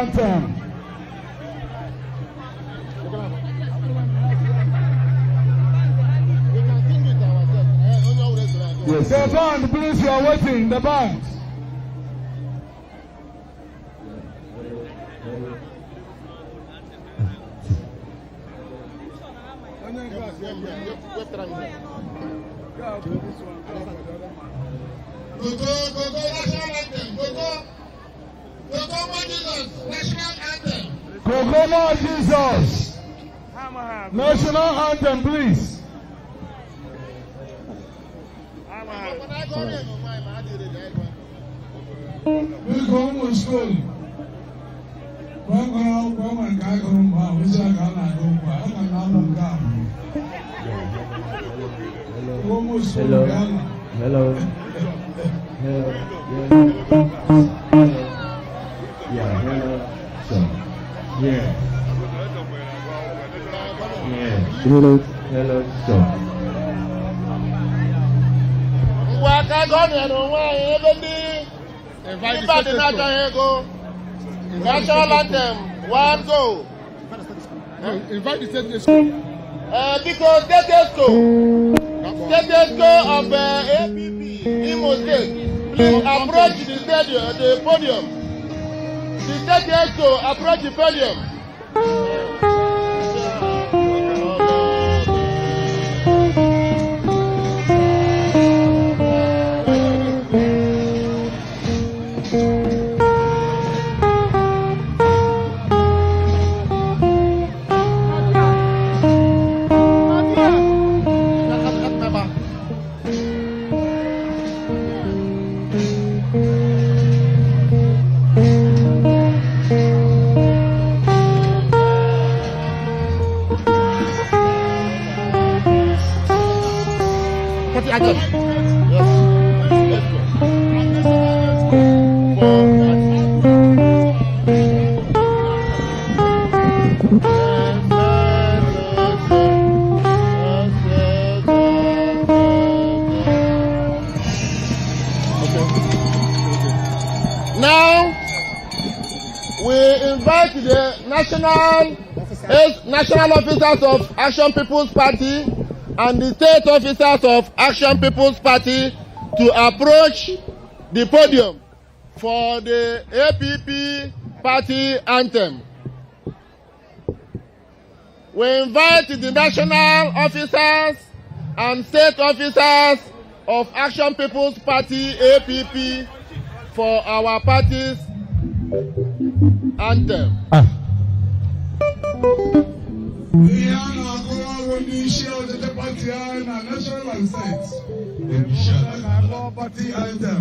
anthem. Yes. The band, please, you are waiting. The band. Go, Jesus. National anthem, please. We go to school. Hello. Hello. Yeah, hello. So, yeah. Hello. Hello. So. National anthem, one go. Invite the state school. Because state school of APP, Imo State, please approach the stadium, the podium. The state school approach the podium. Now, we invite the national officers of Action People's Party and the state officers of Action People's Party to approach the podium for the APP party anthem. We invite the national officers and state officers of Action People's Party APP for our party's anthem.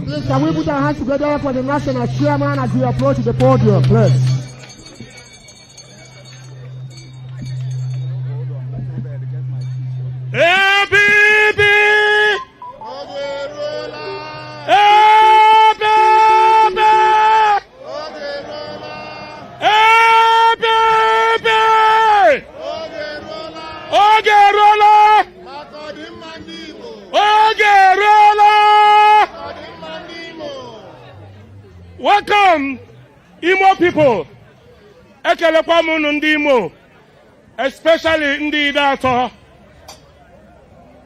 Please, can we put our hands together for the national chairman as he approaches the podium, please? Welcome, Imo people. Ekelekwa munu ndi Imo, especially ndi Idato.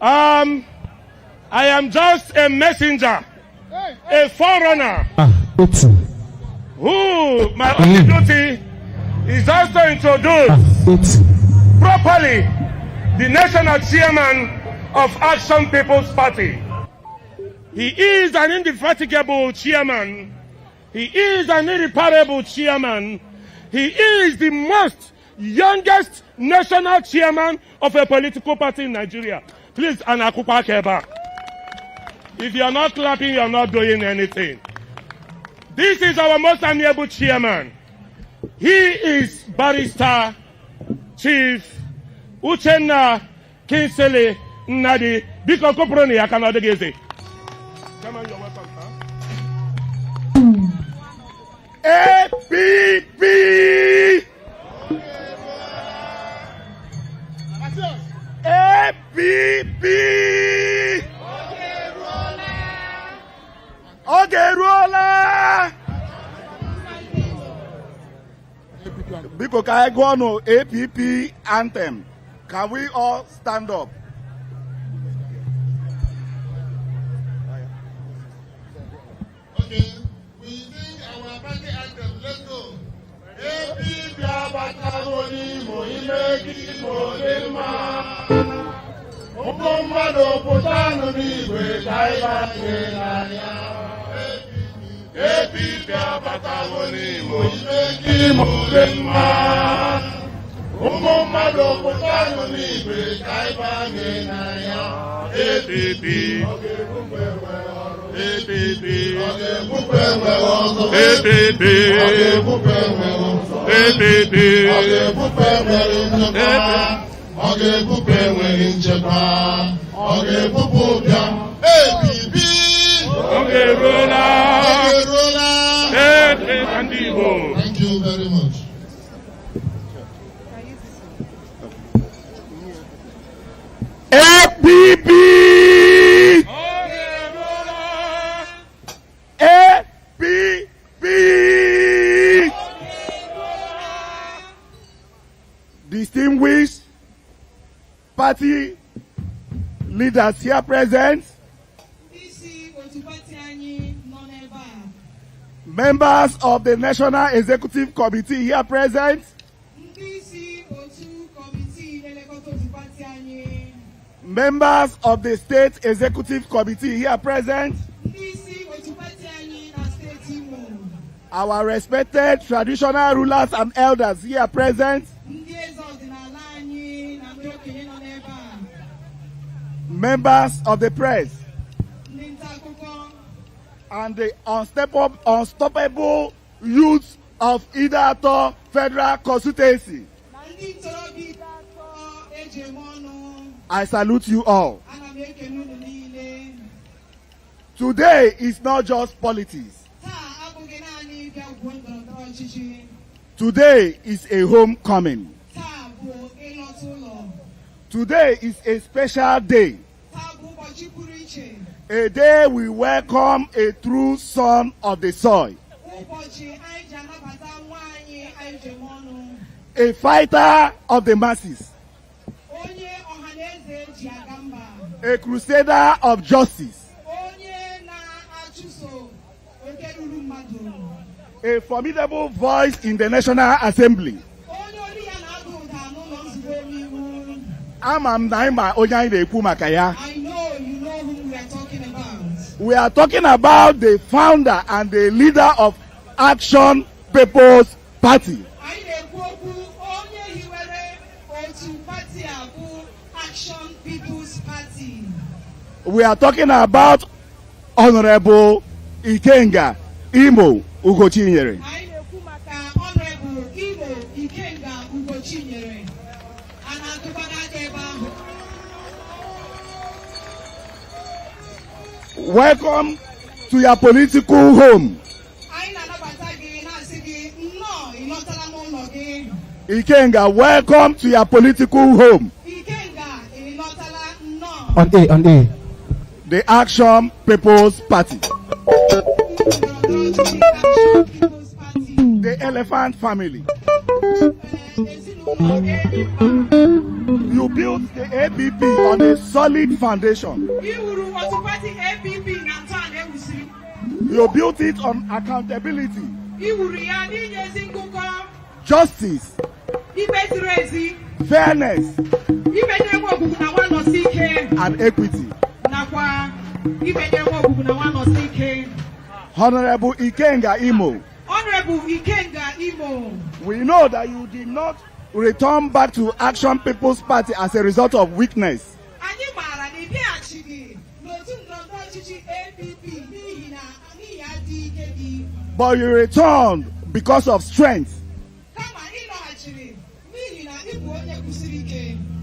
I am just a messenger, a forerunner, who my only duty is just to introduce properly the national chairman of Action People's Party. He is an indefatigable chairman. He is an irreparable chairman. He is the most youngest national chairman of a political party in Nigeria. Please, Anakupa Keba. If you are not clapping, you are not doing anything. This is our most amiable chairman. He is Barrister Chief Uchenna Kinsele Nnadi. Biko Koproni Akanadegeze. Come on, you're welcome, huh? APP! APP! Ogerola! Biko ka I go on APP anthem. Can we all stand up? Okay, we sing our party anthem. Let's go. APP abataboni mo imeki mo lema. Okomado potano niwe kaiba kenanya. APP abataboni mo imeki mo lema. Okomado potano niwe kaiba kenanya. APP. APP. Thank you very much. APP! APP! Distinguished party leaders here present, members of the National Executive Committee here present, members of the State Executive Committee here present, our respected traditional rulers and elders here present, members of the press, and the unstoppable youth of Idato Federal Constituency. I salute you all. Today is not just politics. Today is a homecoming. Today is a special day. A day we welcome a true son of the soil. A fighter of the masses. A crusader of justice. A formidable voice in the National Assembly. I know you know whom we are talking about. We are talking about the founder and the leader of Action People's Party. Action People's Party. We are talking about Honorable Ikenga Imo Ugochinyere. Honorable Imo Ikenga Ugochinyere. Welcome to your political home. Ikenga, welcome to your political home. On A. The Action People's Party. The Elephant Family. You built the APP on a solid foundation. You built it on accountability, justice, fairness, and equity. Honorable Ikenga Imo. Honorable Ikenga Imo. We know that you did not return back to Action People's Party as a result of weakness. But you returned because of strength.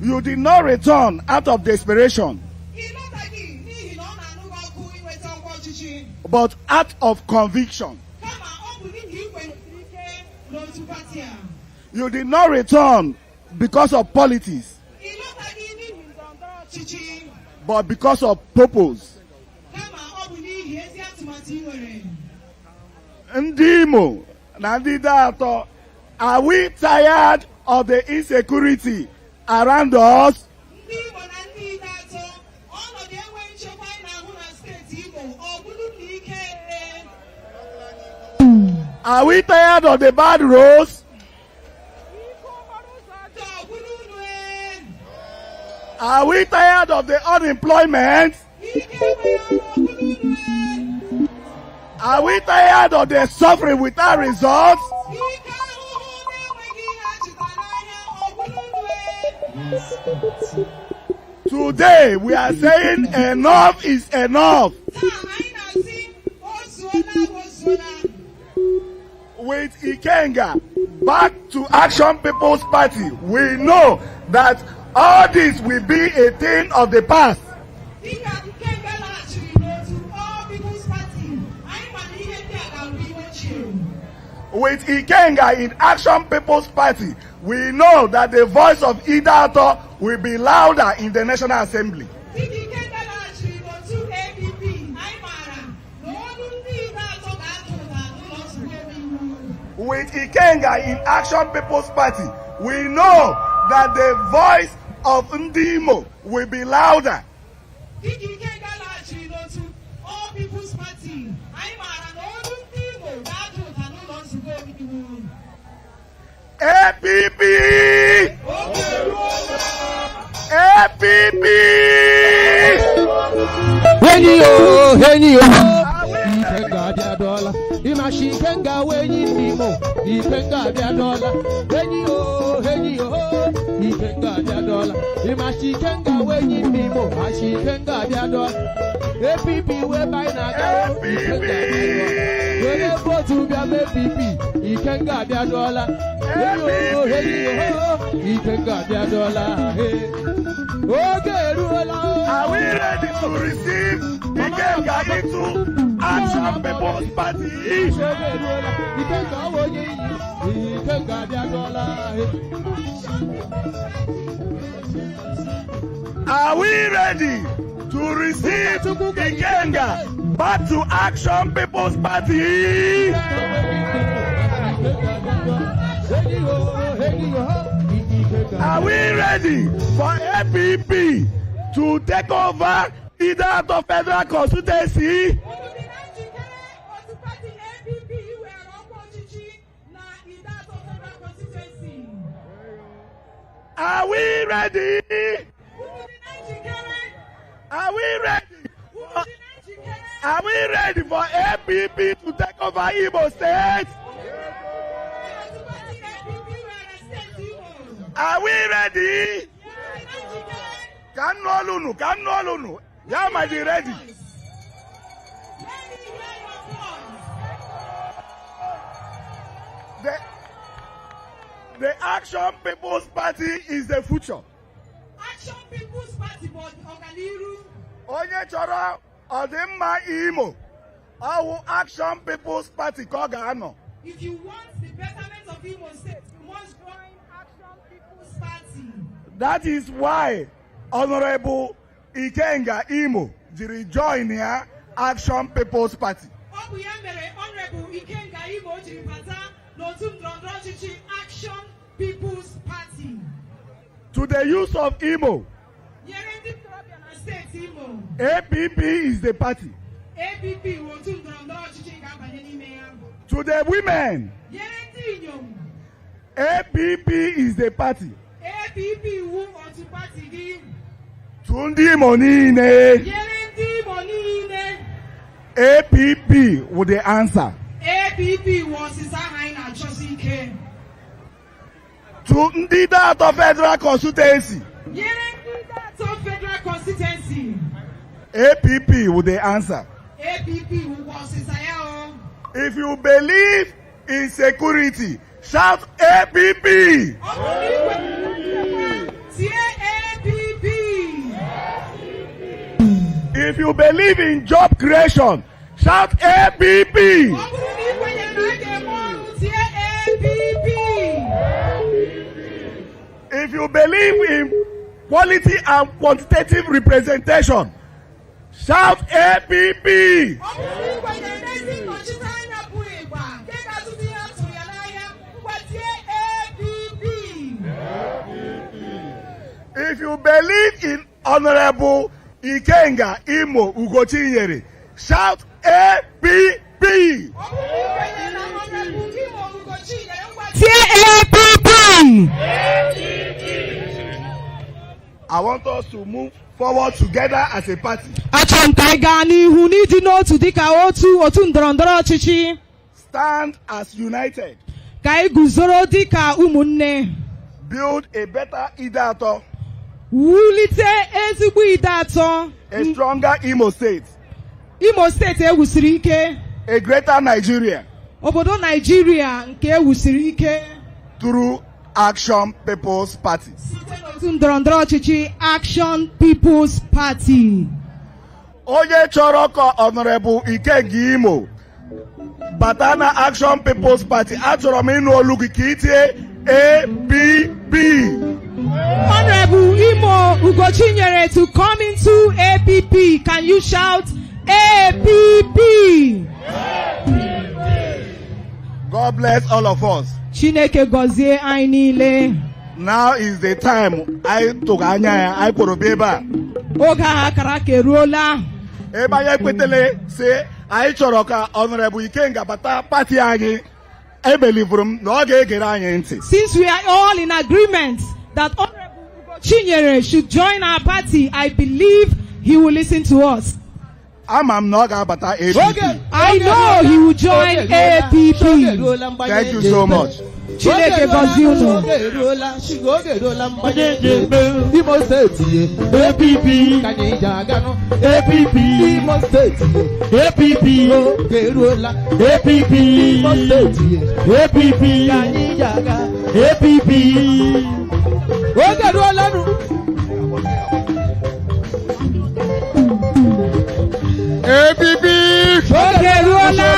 You did not return out of desperation, but out of conviction. You did not return because of politics, but because of purpose. Ndị Imo na ndị Idato Are we tired of the insecurity around us? Are we tired of the bad roads? Are we tired of the unemployment? Are we tired of the suffering without results? Today we are saying enough is enough. With Ikenga back to Action People's Party, we know that all this will be a thing of the past. With Ikenga in Action People's Party, we know that the voice of Idato will be louder in the National Assembly. With Ikenga in Action People's Party, we know that the voice of Ndimo will be louder. APP! APP! Ikenga dia dollar, imashi Ikenga wenyi nimo, Ikenga dia dollar, wenyi Ikenga dia dollar, imashi Ikenga wenyi nimo, ashi Ikenga dia dollar, APP we buy na go, we vote to be APP, Ikenga dia dollar, Ikenga dia dollar, Are we ready to receive Ikenga into Action People's Party? Are we ready to receive Ikenga back to Action People's Party? Are we ready for APP to take over Idato Federal Constituency? Are we ready? Are we ready? Are we ready for APP to take over Igbo State? Are we ready? Can no. Yeah, might be ready. The Action People's Party is the future. Action People's Party, but Oganiru. Onye choro Odimma Imo. Our Action People's Party Kogano. If you want the betterment of Imo State, you must join Action People's Party. That is why Honorable Ikenga Imo did join here Action People's Party. Honorable Ikenga Imo did Action People's Party. To the youth of Imo, APP is the party. To the women, APP is the party. Tundi Monine, APP with the answer. APP was his Chosi to Idato Federal Constituency. Federal Constituency. APP with the answer. APP was his If you believe in security, shout APP. If you believe in job creation, shout APP. If you believe in quality and quantitative representation, shout APP. If you believe in Honorable Ikenga Imo Ugochinyere, shout APP. I want us to move forward together as a party. Stand as united. Build a better Idato. A stronger Imo State. A greater Nigeria. Through Action People's Party. Action People's Party. Oye Choroko Honorable Ikenga Imo. Batana Action People's Party. Achoromino Lugikite APP. Honorable Imo Ugochinyere to come into APP. Can you shout APP? God bless all of us. Chineke gozie anyị niile. Now is the time I took anya I put beba. Oge ha akara ka eruola. Ebe anyị kwetele say anyị chọrọ ka Honorable Ikenga bata party anyị. I believe m na ọ ga-egere anyị ntị. Since we are all in agreement that Honorable Ugochinyere should join our party, I believe he will listen to us. Ama m na ọ ga-abata APP. I know he will join APP. Thank you so much. Chineke gozie unu. Imo State APP APP Imo State APP Geruola APP Imo State APP APP Geruola nu APP Geruola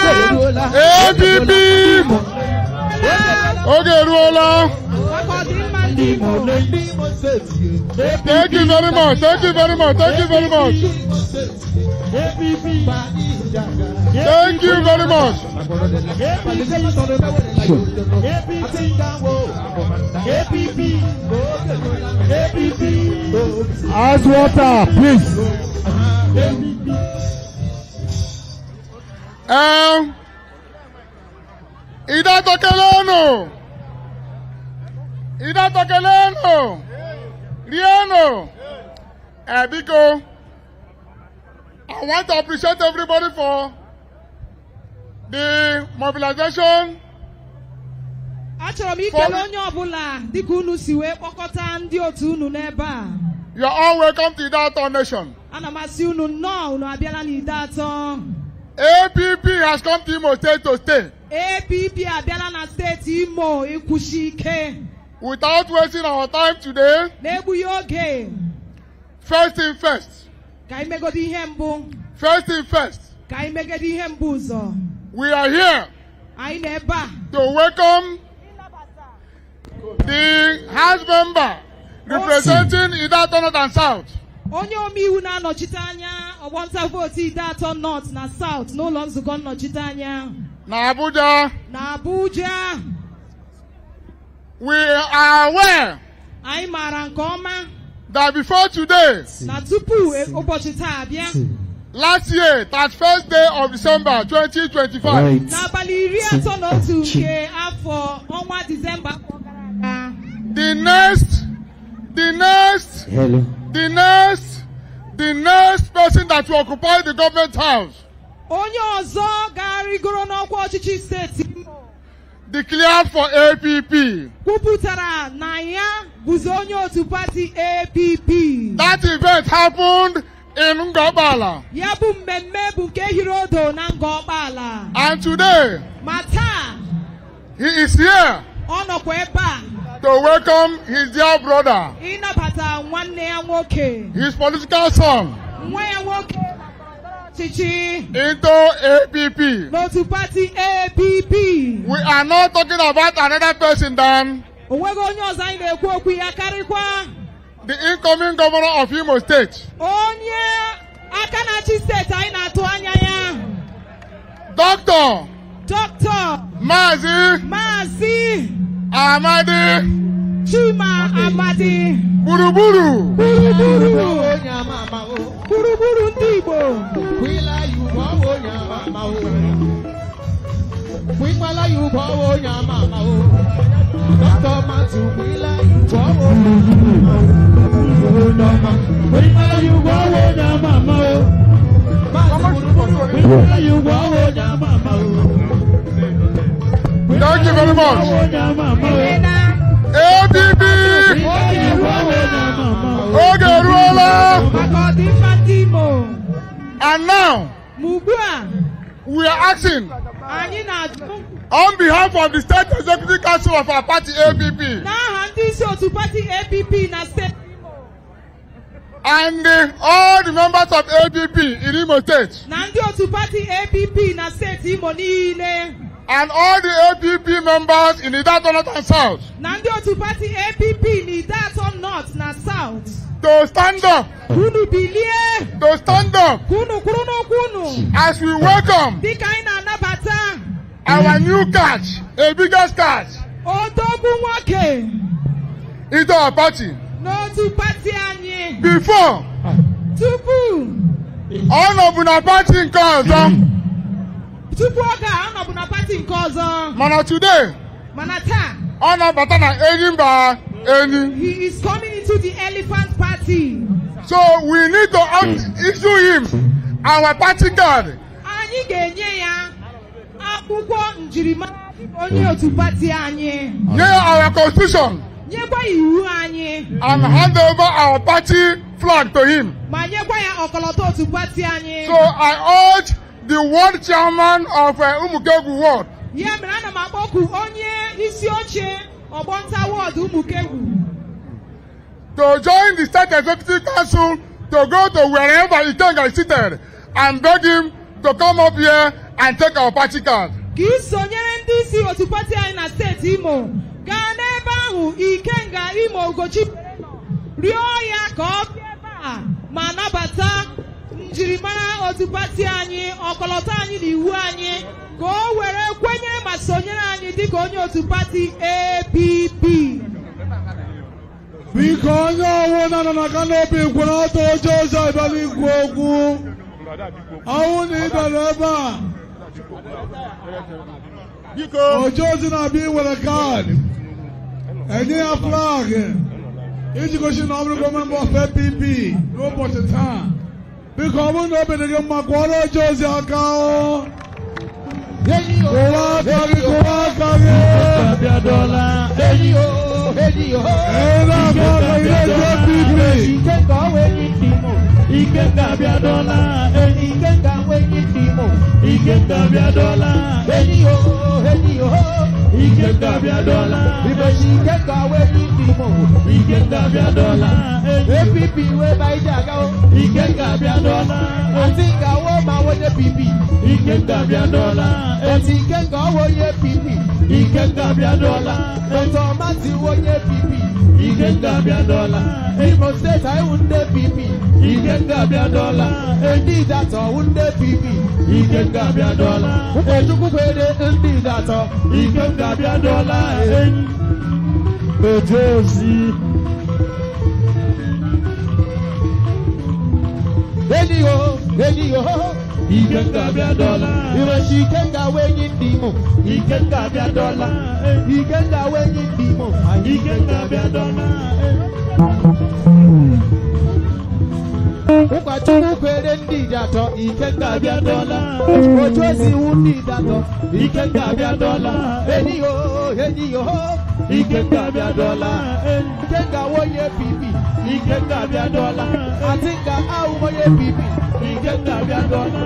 APP Ogeruola. Thank you very much. Thank you very much. Thank you very much. Thank you very much. Ice water, please. Idatokeleno, Riano, Biko. I want to appreciate everybody for the mobilization. You are all welcome to Idato Nation. APP has come to Imo State to stay. APP abịala na steeti Imo ikwushi ike. Without wasting our time today, na-egbughị oge. First thing first. Ka anyị megodi ihe mbụ. First thing first. Ka anyị megodi ihe mbụ ụzọ. We are here anyị na-ebe a to welcome the House member representing Idato North and South. Onye omeiwu na-anọchite anya ọgbọnta vootu Idato North na South n'ụlọ nzukọ nnọchite anya. Na Abuja. Na Abuja. We are aware anyị maara nke ọma that before today, na tupu ụbọchị taa abịa, last year, 31st day of December 2025, n'abalị 31 nke afọ ọnwa Disemba afọ gara aga, the next person that will occupy the government house onye ọzọ ga-arịgoro n'ọkwa ọchịchị steeti Imo declared for APP. kwupụtara na ya bụzi onye otu pati APP. That event happened in Ngobala. Ya bụ mmemme bụ nke hiri odo na Ngobala. And today, ma taa, he is here ọ nọkwa ebe a to welcome his dear brother, ịnabata nwanne ya nwoke, his political son, nwa ya nwoke into APP. n'otu pati APP. We are not talking about another person than onwego onye ọzọ anyị na-ekwu okwu ya karịkwa the incoming governor of Imo State, onye aka na-achị steeti anyị na-atụ anya ya, Dr. Dr. Mazi Maazị Amadi Chima Amadi. Buruburu. Buruburu ndị Igbo. Thank you very much. ABB. And now, we are asking on behalf of the State Executive Council of our party, ABB, and all the members of ABB in Imo State, and all the ABB members in Idaho North and South, to stand up, as we welcome our new catch, a bigger catch, into our party. Before, all of our party in Kaza, Mana today, all of he is coming into the elephant party. So we need to issue him our party card. Our constitution. And hand over our party flag to him. So I urge the world chairman of Umukegu Ward to join the State Executive Council to go to wherever Ikenga is seated and beg him to come up here and take our party card. Ikenga Imo Ugochinyere Rioya Kopia Manabata Njirimara Otupati Anyi Okolota Anyi Niwu Anyi Go were kwenye masonyere anyi dịka onye Otupati APP. Biko onye ọwụ na na kanopi kwere ọtọ oche ọzọ ịbali ikwu okwu. Ọwụ na ịdọrọ ebe a. Oche ozi na-abịa iwere kaadị. Enye ya flag iji gosi na ọ bụrụ member of APP n'ụbọchị taa. Biko ọ bụrụ na obi dị gị mma kwọrọ oche ozi aka o. Kụwa aka gị, kụwa aka gị. Ikenga Biadola, Ikenga Wekitimo, Ikenga Biadola, Ikenga Biadola, Ikenga Wekitimo, Ikenga Biadola, APP we by Jagao, Ikenga Biadola, I think I want my way APP, Ikenga Biadola, Ikenga way APP, Ikenga Biadola, Tomati way APP, Ikenga Biadola, Imo State I would APP, Ikenga Biadola, indeed that's all would APP, Ikenga Biadola, Ejukwede indeed that's all, Ikenga Biadola, Bejosi. Ikenga Biadola, Ikenga Wekitimo, Ikenga Biadola, Ikenga Wekitimo, Ikenga Biadola. Ukachukwu kwere ndị datọ Ikenga Biadola, ojozi ndị datọ Ikenga Biadola, eniyo Ikenga Biadola, Ikenga woye pipi Ikenga Biadola, atinga au woye pipi Ikenga Biadola,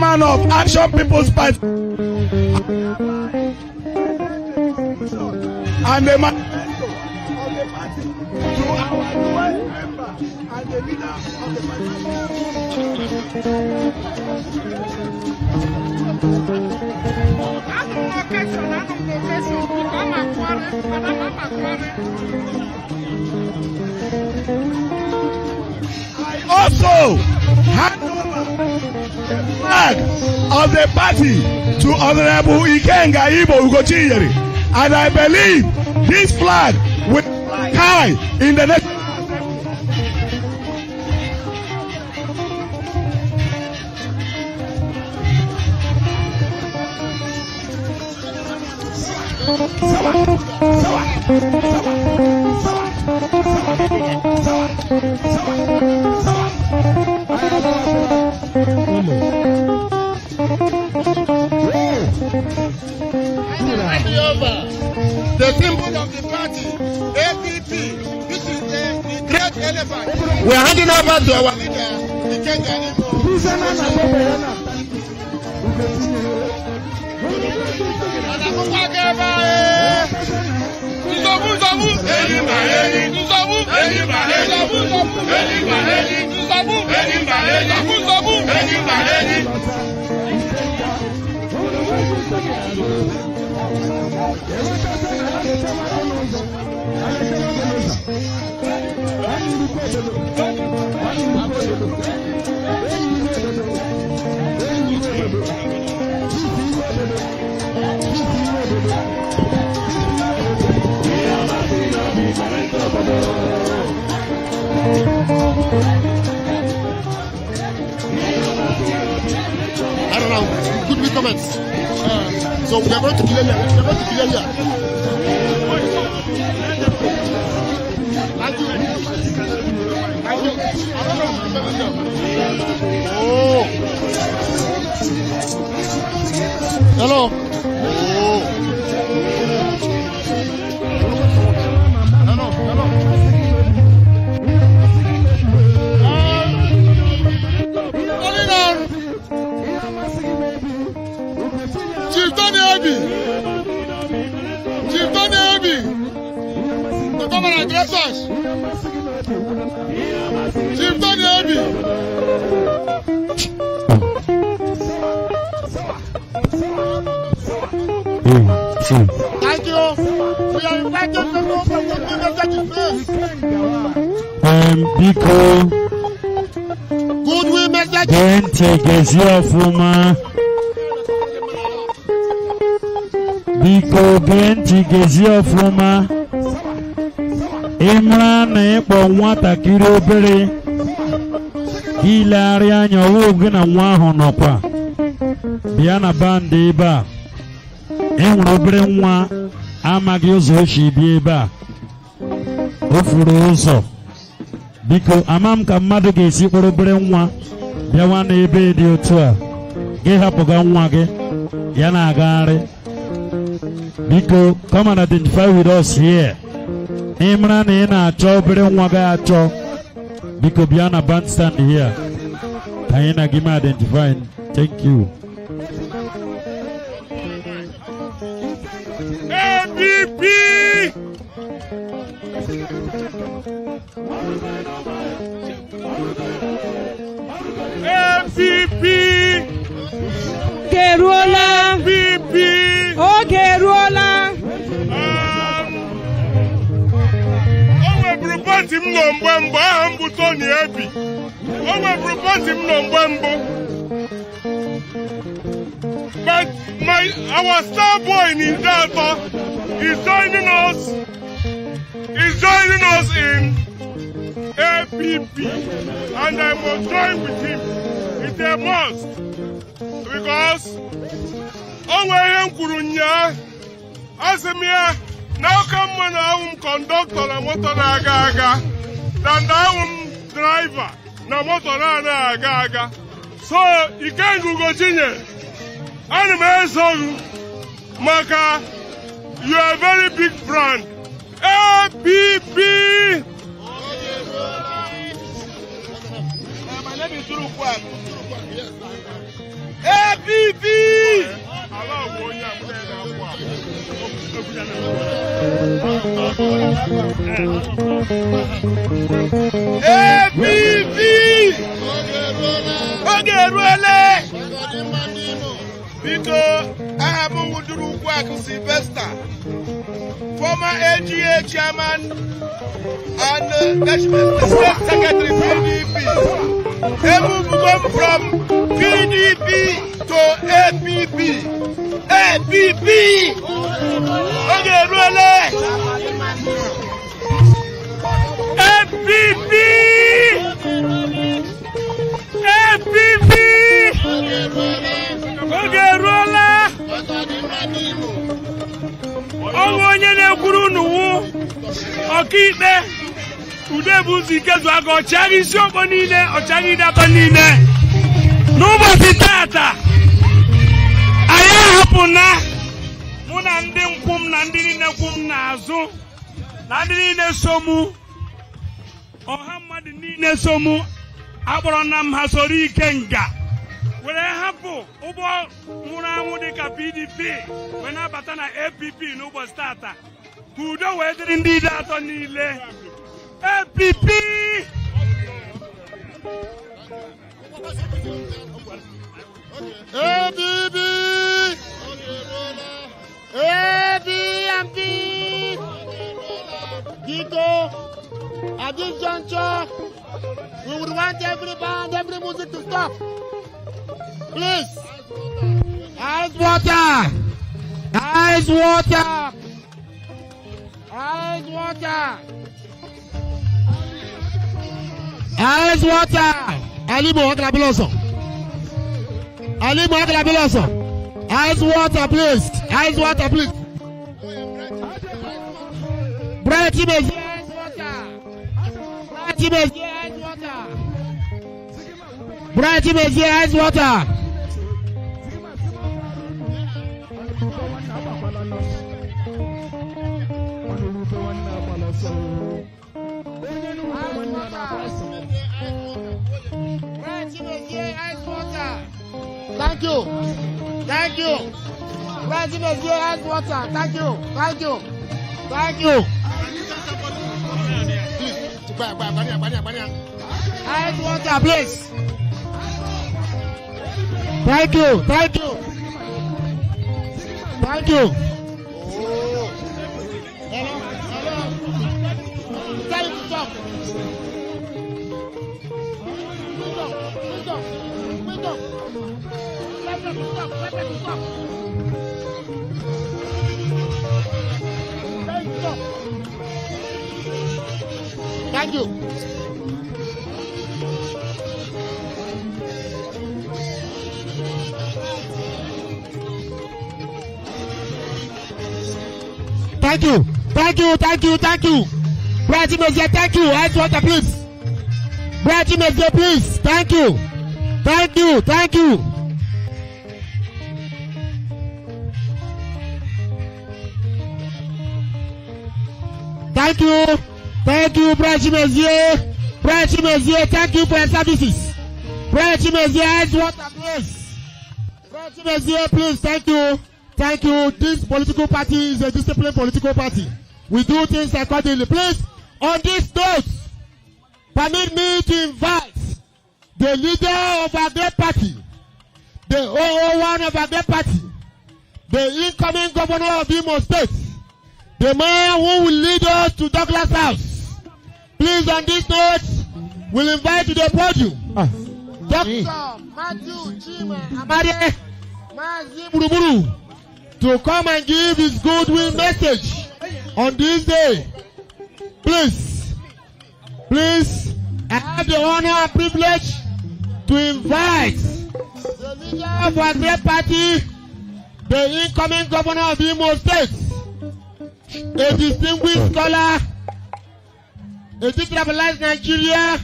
Chairman of Action People's Party and the manifesto of the party to our newest member and the leader of the I also hand over the flag of the party to Honorable Ikenga Ugochinyere, and I believe this flag will fly high in the next. The symbol of the party, APP, which is the great elephant. We are handing over to our leader, Ikenga. I don't know. Goodwill comments. So we are going to clear here. We are going to clear here. Oh. Hello. Oh. Hello. Chief Tony Obi. The governor address us. Chief Tony Obi. Thank you. We are invited to go for the message first. Goodwill message. Biko genti gezi ofuma Imra na ekpo nwatakiri obere Ilari anya owo na nwa ahụ nọkwa bịa na band ebe a enwere obere nwa amaghị ụzọ ochi bịa ebe a o furu ụzọ biko amam ka mmadụ ga-esi kpọrọ obere nwa bịawa n'ebe dị otu a gị hapụga nwa gị ya na-agagharị Biko, come and identify with us here. Imran ina acho obere nwa ga acho. Biko biana bandstand here. Kaina give me identify. Thank you. MVP. MVP. Keruola. MVP. Oh, Keruola. Party m nọ mgbe aha m bụ Tony Ebi. O nweburu party m nọ mgbe. But our star boy in Idato is joining us in APP, and I must join with him. It's a must because onwe kwuru nya asemia. Now come when I'm conductor na motor na aga than I'm driver na motor na aga. So Ikenga Ugochinyere, I'm Maka, you are a very big brand. APP. My name is APP. APP. Ogerole. Because I have Uduru Sylvester, former AGA chairman and State Secretary PDP. They move from PDP to APP. APP. Ogerole. APP. APP. Ogerole. Ọnwụ onye na-ekwuru n'uwu ọkaikpe Udebuzi Ikezu aga ọchịagha isiokwu niile ọchịagha ịdaba niile n'ụbọchị tata anyị ahapụna mụ na ndị nkwụ m na ndị niile kwu m n'azụ na ndị niile so mụ ọha mmadụ niile so mụ akpọrọ na m ha soro Ikenga were hapụ ụgbọ nwụrụ anwụ dịka PDP wee na-abata na APP n'ụbọchị tata ka udo wee dịrị ndị ide atọ niile. APP ABB ABMP Gito. At this juncture, we would want every band, every music to stop. Please. Ice water. Ice water. Ice water. Ice water. Alimo Akalabiloso. Alimo Akalabiloso. Ice water, please. Ice water, please. Bright image. Ice water. Bright image. Ice water. Bright image. Ice water. Thank you. Thank you. President, here has water. Thank you. Thank you. Thank you. Ice water, please. Thank you. Thank you. Thank you. Hello. Tell him to stop. Thank you. Thank you. Thank you. Thank you. Thank you. Bright Messiah, thank you. Ice water, please. Bright Messiah, please. Thank you. Thank you. Thank you. Thank you. Thank you, Bright Messiah. Bright Messiah, thank you for your services. Bright Messiah, ice water, please. Bright Messiah, please. Thank you. Thank you. This political party is a disciplined political party. We do things accordingly. Please, on this note, permit me to invite the leader of our great party, the 001 of our great party, the incoming governor of Imo State, the man who will lead us to Douglas House. Please, on this note, we'll invite to the podium Dr. Matthew Chima Amade Mazi Buruburu to come and give his goodwill message on this day. Please, I have the honor and privilege to invite the leader of our great party, the incoming governor of Imo State, a distinguished scholar, a decentralized Nigeria,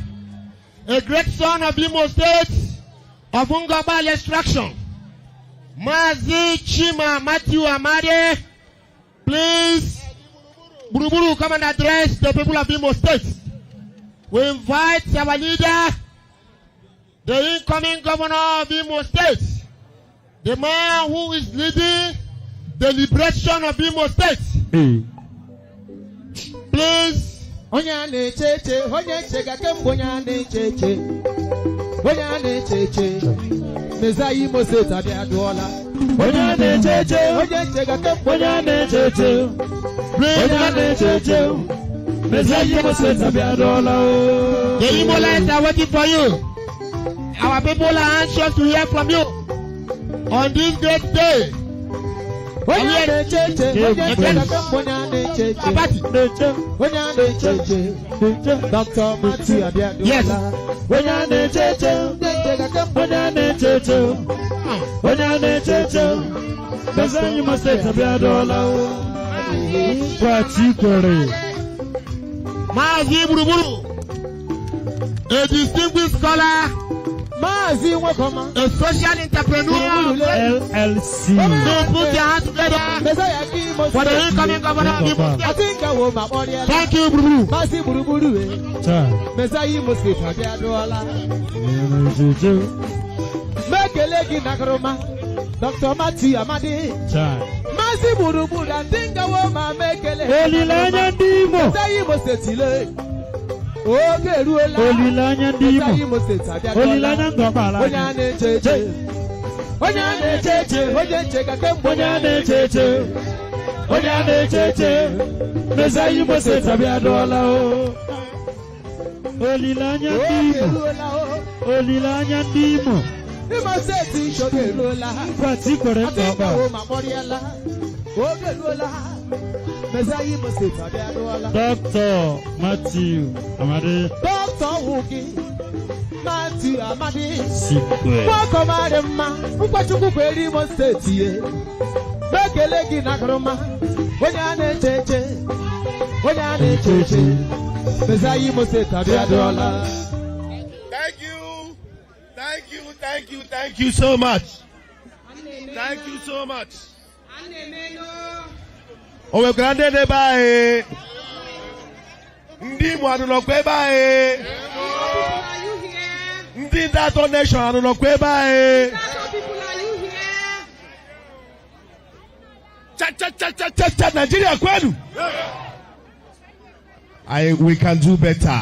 a great son of Imo State, of Ungobal extraction, Mazi Chima Matthew Amade. Please, Buruburu, come and address the people of Imo State. We invite our leader, the incoming governor of Imo State, the man who is leading the liberation of Imo State. Please. Onyane cheche, Onyane cheche. Meza Imo State abiadola. Onyane cheche, Onyane cheche. Meza Imo State abiadola. The Imolites are waiting for you. Our people are anxious to hear from you on this great day. Onyane cheche, Dr. Matthew abiadola. Yes. Onyane cheche, Meza Imo State abiadola. Mazi Buruburu, a distinguished scholar, Mazi Wakoma, a social entrepreneur, LLC. to put their hands together for the incoming governor of Imo State. Thank you, Buruburu. Mazi Buruburu, Meza Imo State abiadola. Mekele Mekelegi Nagroma, Dr. Mati Amadi, Masi Burubura, Tingawa, Mekele, Olilanya Dimo, Sayimo Setile, Oge Ruela, Olilanya Dimo, Sayimo Setile, Olilanya Gomala, Onyane Cheche, Onyane Cheche, Oje Kakembo, Onyane Cheche, Onyane Cheche, Mesayimo Setile, Olilanya Dimo, Olilanya Dimo. Imaseti Shogerola, Kwati Koreka Mamoriala, Ogerola, Mesayimo Setile, Dr. Matthew Amadi, Dr. Wuki, Matthew Amadi, Sikwe, Wakomarema, Upachukweli Mosteti, Mekelegi Nagroma, Onyane Cheche, Onyane Cheche, Mesayimo Setile. Thank you so much. Thank you so much. Oh, we're granted a bye. Ndi mwadu no kwe bye. Ndi that nation anu no kwe bye. Cha Nigeria kwenu. We can do better.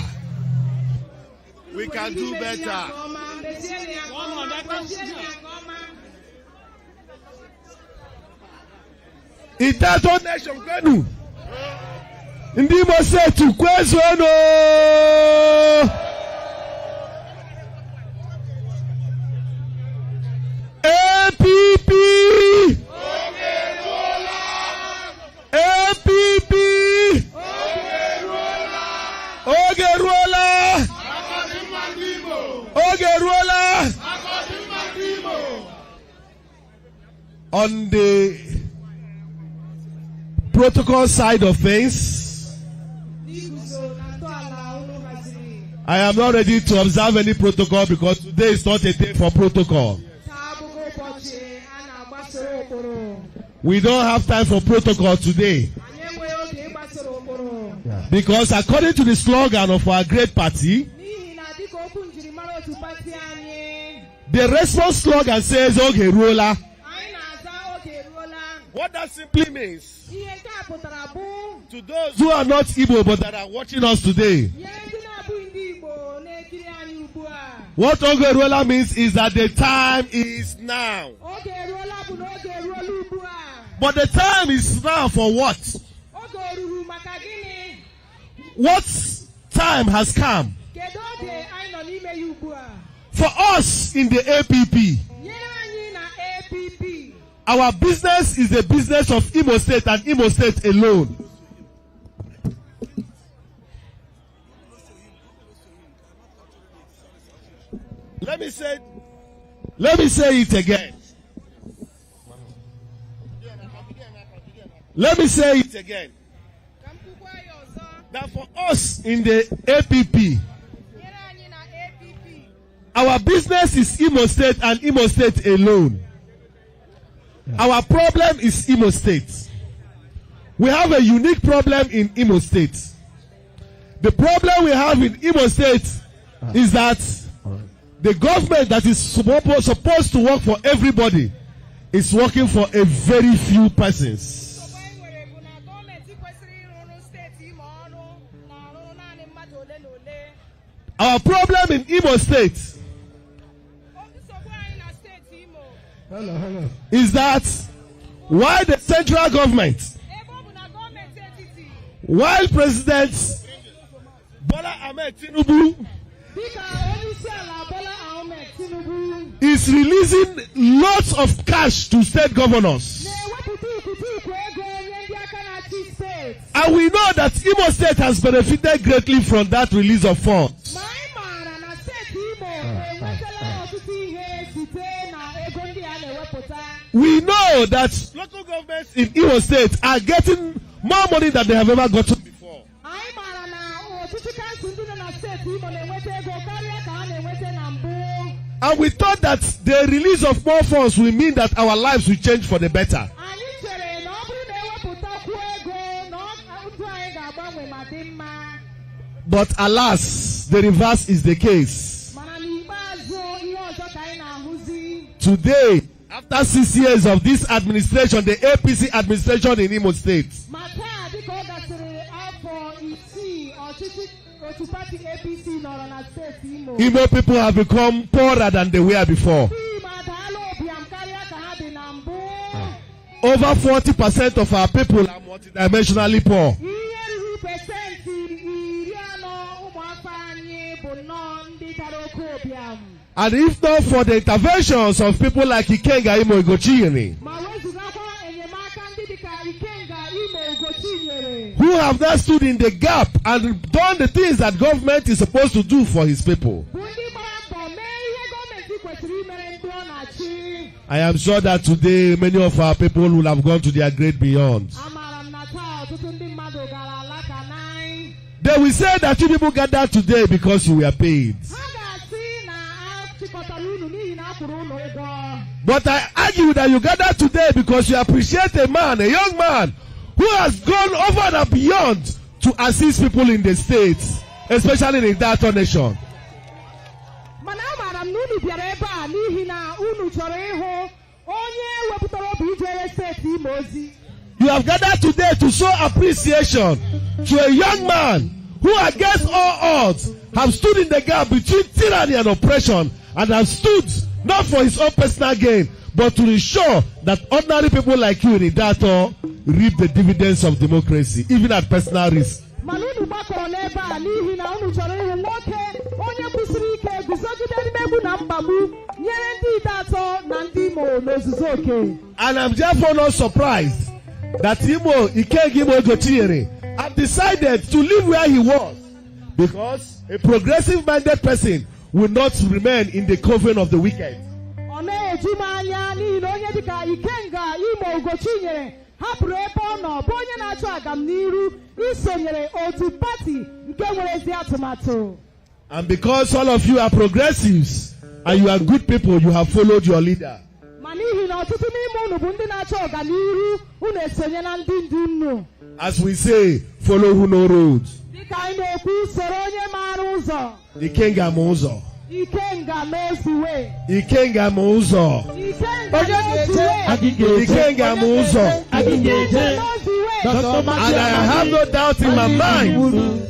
We can do better. Itato nation kwenu. Ndi mo se tu kwezo no. APP. APP. Ogeruola. Ogeruola. On the protocol side of things, I am not ready to observe any protocol because today is not a day for protocol. We don't have time for protocol today. Because according to the slogan of our great party, the response slogan says Ogeruola. What that simply means, to those who are not Igbo but that are watching us today, what Ogeruola means is that the time is now. But the time is now for what? What time has come? For us in the APP, our business is the business of Imo State and Imo State alone. Let me say it again. Let me say it again. That for us in the APP, our business is Imo State and Imo State alone. Our problem is Imo State. We have a unique problem in Imo State. The problem we have in Imo State is that the government that is supposed to work for everybody is working for a very few persons. Our problem in Imo State is that while the central government, while President Bola Ahmed Tinubu is releasing lots of cash to state governors, and we know that Imo State has benefited greatly from that release of funds. We know that local governments in Imo State are getting more money than they have ever gotten before. And we thought that the release of more funds will mean that our lives will change for the better. But alas, the reverse is the case. today, after 6 years of this administration, the APC administration in Imo State, Imo people have become poorer than they were before. Over 40% of our people are multidimensionally poor. And if not for the interventions of people like Ikenga, Ugochinyere, who have not stood in the gap and done the things that government is supposed to do for his people, I am sure that today many of our people will have gone to their great beyond. They will say that you people gathered today because you were paid. But I argue that you gathered today because you appreciate a man, a young man, who has gone over and beyond to assist people in the states, especially in that nation. You have gathered today to show appreciation to a young man who, against all odds, have stood in the gap between tyranny and oppression, and have stood not for his own personal gain, but to ensure that ordinary people like you in Idato reap the dividends of democracy, even at personal risk. And I'm therefore not surprised that Ikenga Ugochinyere had decided to live where he was, because a progressive-minded person will not remain in the coven of the wicked. And because all of you are progressives and you are good people, you have followed your leader. As we say, follow who know roads. Ikenga Muzo. Ikenga knows the way. Ikenga Muzo. Ikenga Muzo. And I have no doubt in my mind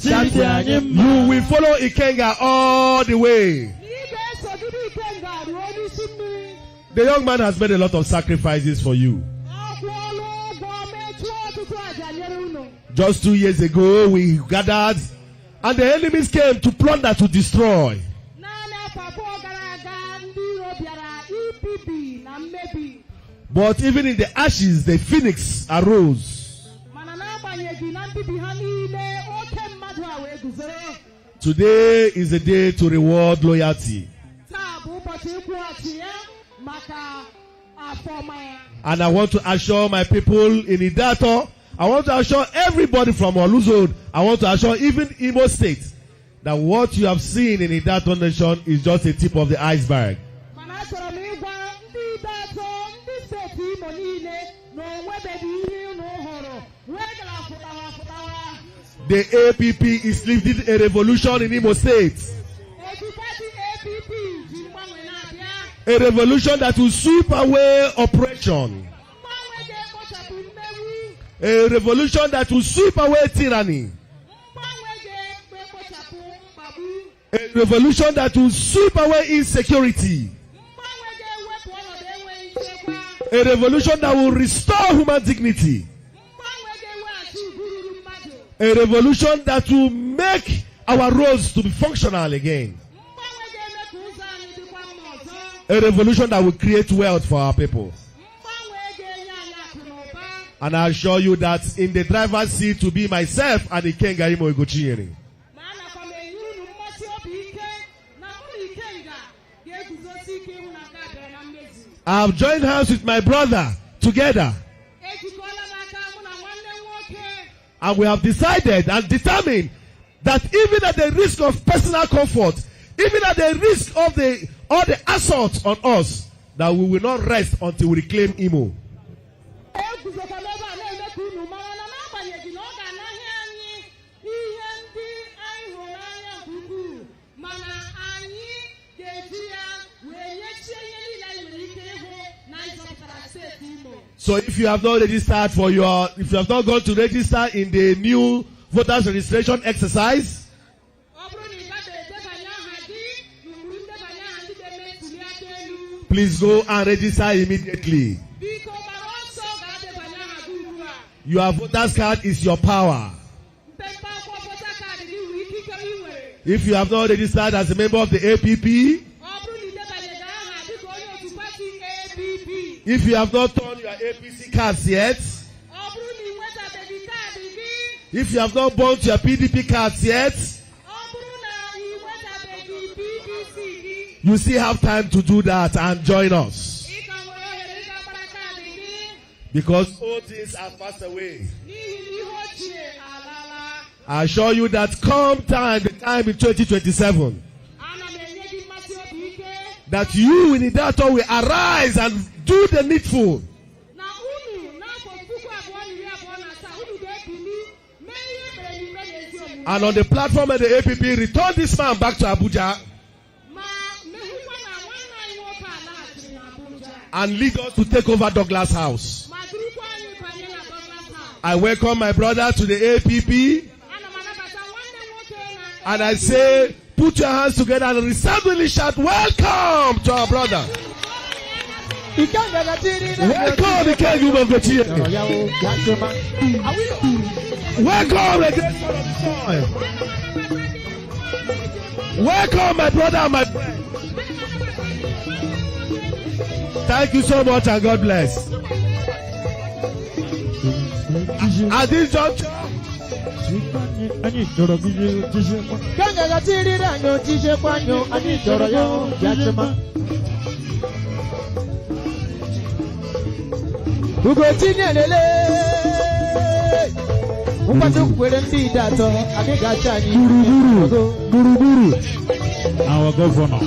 that you will follow Ikenga all the way. The young man has made a lot of sacrifices for you. Just 2 years ago, we gathered, and the enemies came to plunder, to destroy. But even in the ashes, the phoenix arose. Today is the day to reward loyalty. And I want to assure my people in Idato, I want to assure everybody from Oluzon, I want to assure even Imo State, that what you have seen in Idato Nation is just a tip of the iceberg. The APP is leading a revolution in Imo State. A revolution that will sweep away oppression. A revolution that will sweep away tyranny. A revolution that will sweep away insecurity. A revolution that will restore human dignity. A revolution that will make our roads to be functional again. A revolution that will create wealth for our people. And I assure you that in the driver's seat to be myself and Ikenga Ugochinyere. I have joined hands with my brother together. And we have decided and determined that even at the risk of personal comfort, even at the risk of all the assaults on us, that we will not rest until we reclaim Imo. So if you have not registered if you have not gone to register in the new voters registration exercise, please go and register immediately. Your voters card is your power. If you have not registered as a member of the APP, if you have not turned your APC cards yet, if you have not bought your PDP cards yet, you still have time to do that and join us. Because all things have passed away. I assure you that come the time in 2027, that you in Idato will arise and do the needful. And on the platform of the APP, return this man back to Abuja and lead us to take over Douglas House. I welcome my brother to the APP, and I say, put your hands together and resoundingly shout, welcome to our brother. Welcome, Ikenga Ugochinyere. Welcome, the great son of the soil. Welcome, my brother and my friend. Thank you so much and God bless. At this juncture, Ugochinyere kwere ndị Idato adịgacha anyị gburugburu our governor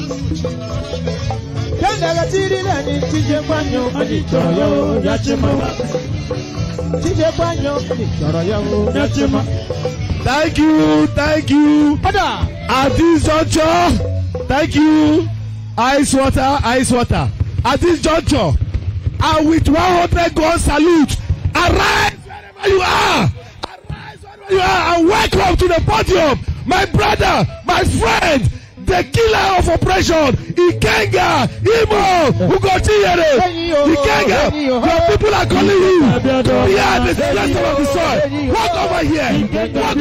Ikenga tirira ni Chijekwanyo anyị chọrọ ya Yachima Chijekwanyo anyị chọrọ ya Yachima. Thank you. At this juncture, thank you, Ice water. At this juncture, and with 100 gun salute, arise wherever you are. And welcome to the podium, my brother, my friend, the killer of oppression, Ikenga Ugochinyere. Ikenga, your people are calling you. Yeah, the center of the soil. Walk over here. Come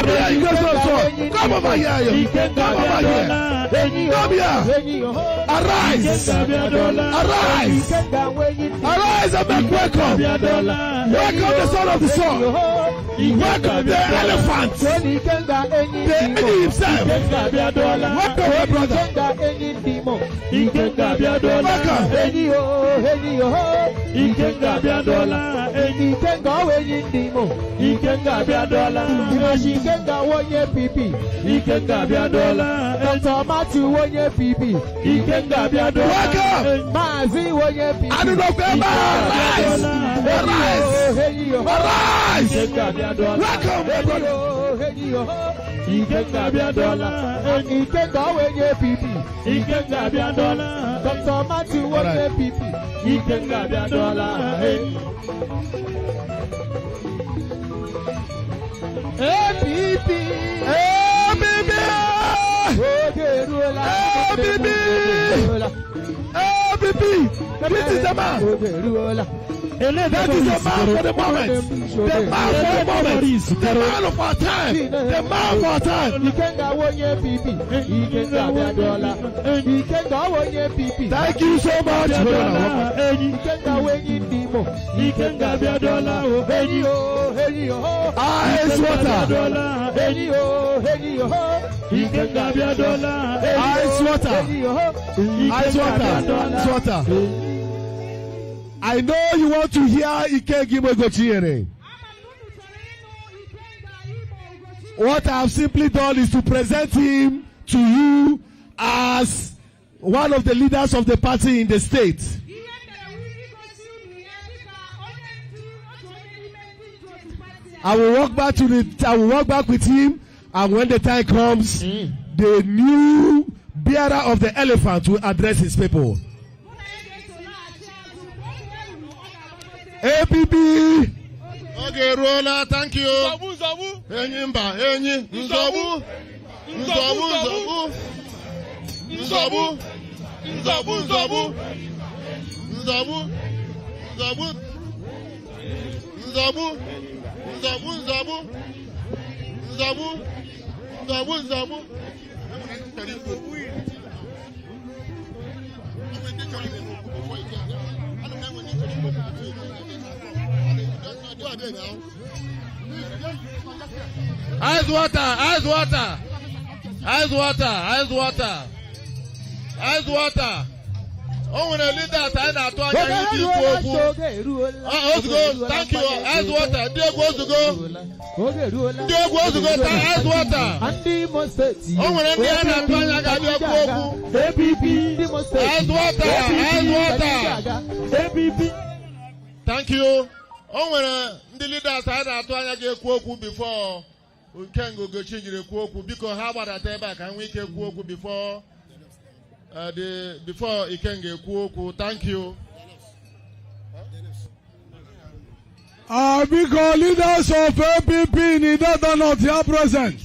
here, you guys of the soil. Come over here. Come here. Arise and make welcome. Welcome the son of the soil. Welcome the elephant. The enemy himself. Welcome, my brother. Welcome, my brother. Ikenga Abiadola, Ikenga wenye pipi. Ikenga Abiadola, Dr. Matthew wenye pipi. Ikenga Abiadola, APP, This is the man. That is the man for the moment. The man for the moment. The man of our time. The man of our time. Thank you so much. Ice water. Ice water. I know you want to hear Ikenga Ugochinyere. What I have simply done is to present him to you as one of the leaders of the party in the state. I will walk back with him, and when the time comes, the new bearer of the elephant will address his people. APP. Okay, Rola, thank you. Enyi mba, enyi. Nzobu. Ice water. Oh, when I leave that, I not to thank you. Ice water. Dear goes to go. Ice water. Oh, when I leave that, I got your thank you. Oh, when the leaders had a Twana before we can go change the Kwoku because how about that back and we can Kwoku before before Ikenga Kwoku. Thank you. Because leaders of APP in that not here present.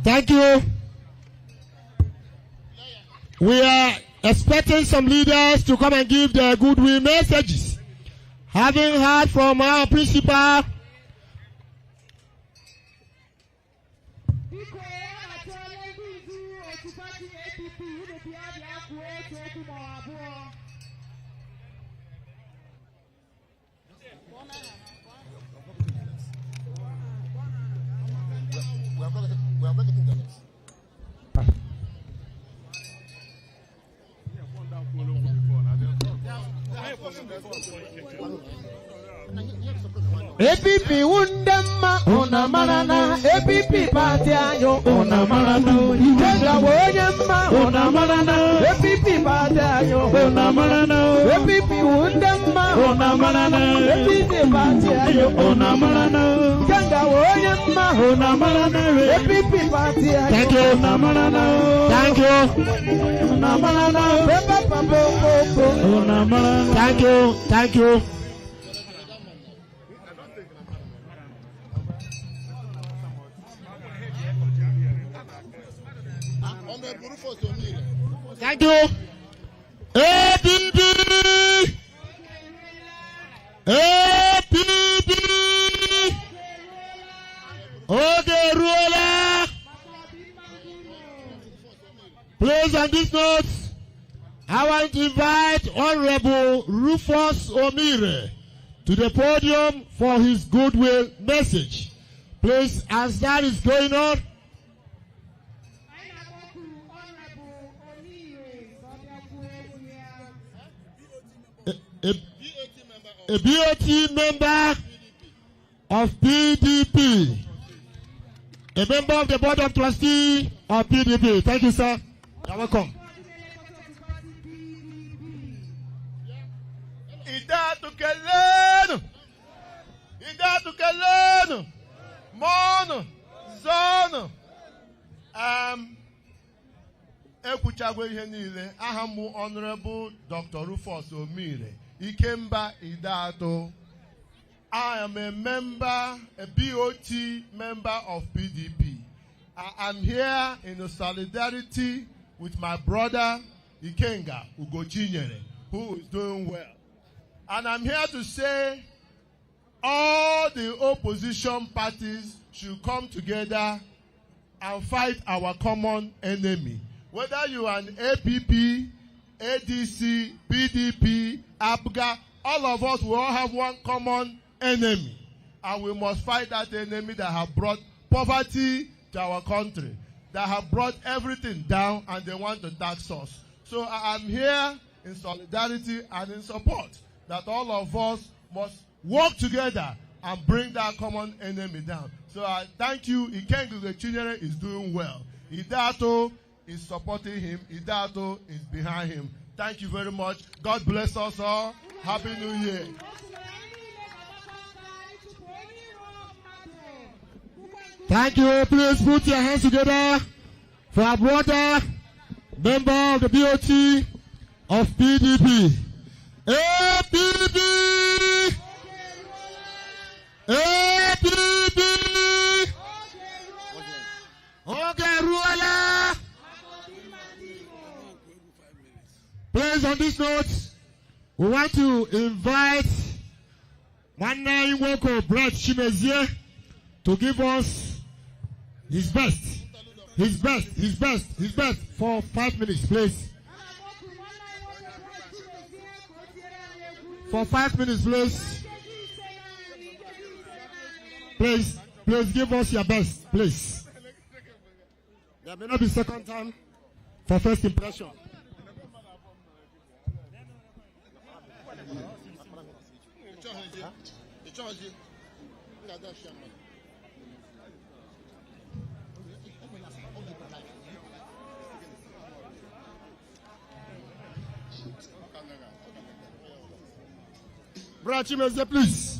Thank you. We are expecting some leaders to come and give their goodwill messages. Having heard from our principal, APP Wundama Una Marana APP Party Ayo Una Marana Ikenga Wonyama Una Marana APP Party Ayo Una Marana APP Wundama Una Marana APP Party Ayo Una Marana Ikenga Wonyama Una Marana APP Party Ayo thank you. Una Marana Thank you. Una Marana Papa Una Marana Thank you. Thank you. Thank you. APP. Okay, ruler. Please, on this note, I want to invite Honorable Rufus Omire to the podium for his goodwill message. Please, as that is going on, a BOT member of PDP, a member of the board of trustees of PDP. Thank you, sir. You're welcome. Idatu Kelenu, Mon, Zon, Ekwuchagwe ihe niile. Aha m Honorable Dr. Rufus Omire, Ikemba Idatu. I am a member, a BOT member of PDP. I am here in solidarity with my brother Ikenga, Ugochinyere, who is doing well. And I'm here to say all the opposition parties should come together and fight our common enemy. Whether you are an APP, ADC, PDP, APGA, all of us will all have one common enemy. And we must fight that enemy that have brought poverty to our country, that have brought everything down, and they want to tax us. So I am here in solidarity and in support that all of us must work together and bring that common enemy down. So I thank you. Ikenga Ugochinyere is doing well. Idato is supporting him. Idato is behind him. Thank you very much. God bless us all. Happy New Year. Thank you. Please put your hands together for our brother, member of the BOT of PDP. APP! APP! Okay, Ruala! Please, on this note, we want to invite Nana Iwoko Brad Chimezie to give us his best for 5 minutes, please. For 5 minutes, please. Please give us your best, please. There may not be second time for first impression. Brother Chimeze, please.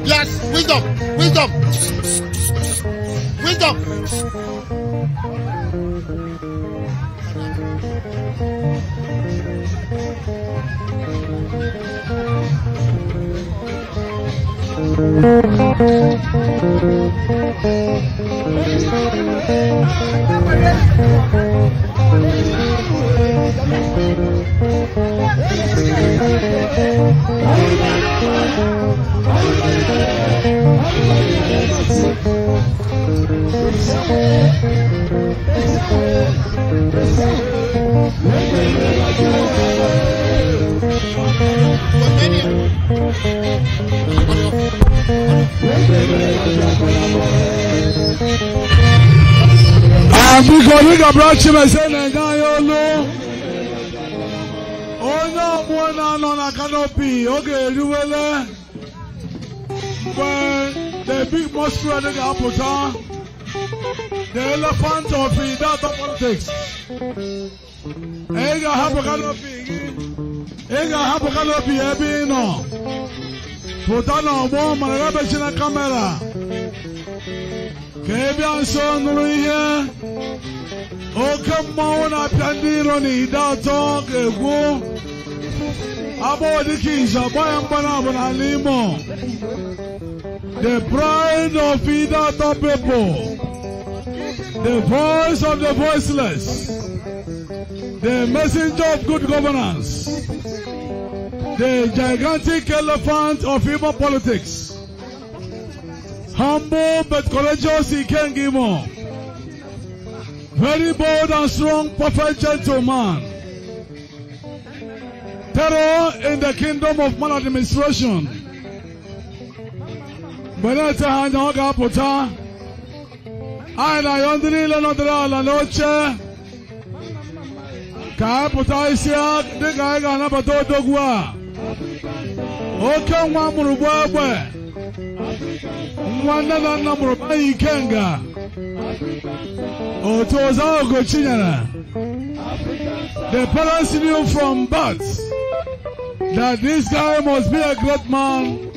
Yes, wisdom. Canopy, okay, you will when the big monster the elephant of the data politics. Ega have a canopy, Ebino. Putano, woman, rubbish in a camera. Kebian son, here. Oh, come on, I can't deal on it. That's all, go. About the kings of Bayambanabana Limo, the pride of Idata people, the voice of the voiceless, the messenger of good governance, the gigantic elephant of human politics, humble but courageous Ikenga, very bold and strong, perfect gentleman, terror in the kingdom of maladministration. Benete hanya oga puta, aina yondiri lenodra la noche, ka puta isia diga ega na bato dogwa, oke nwa murugwa egbe, nwa nana na murugwa Ikenga, otoza Ugochinyere. The parents knew from birth that this guy must be a great man.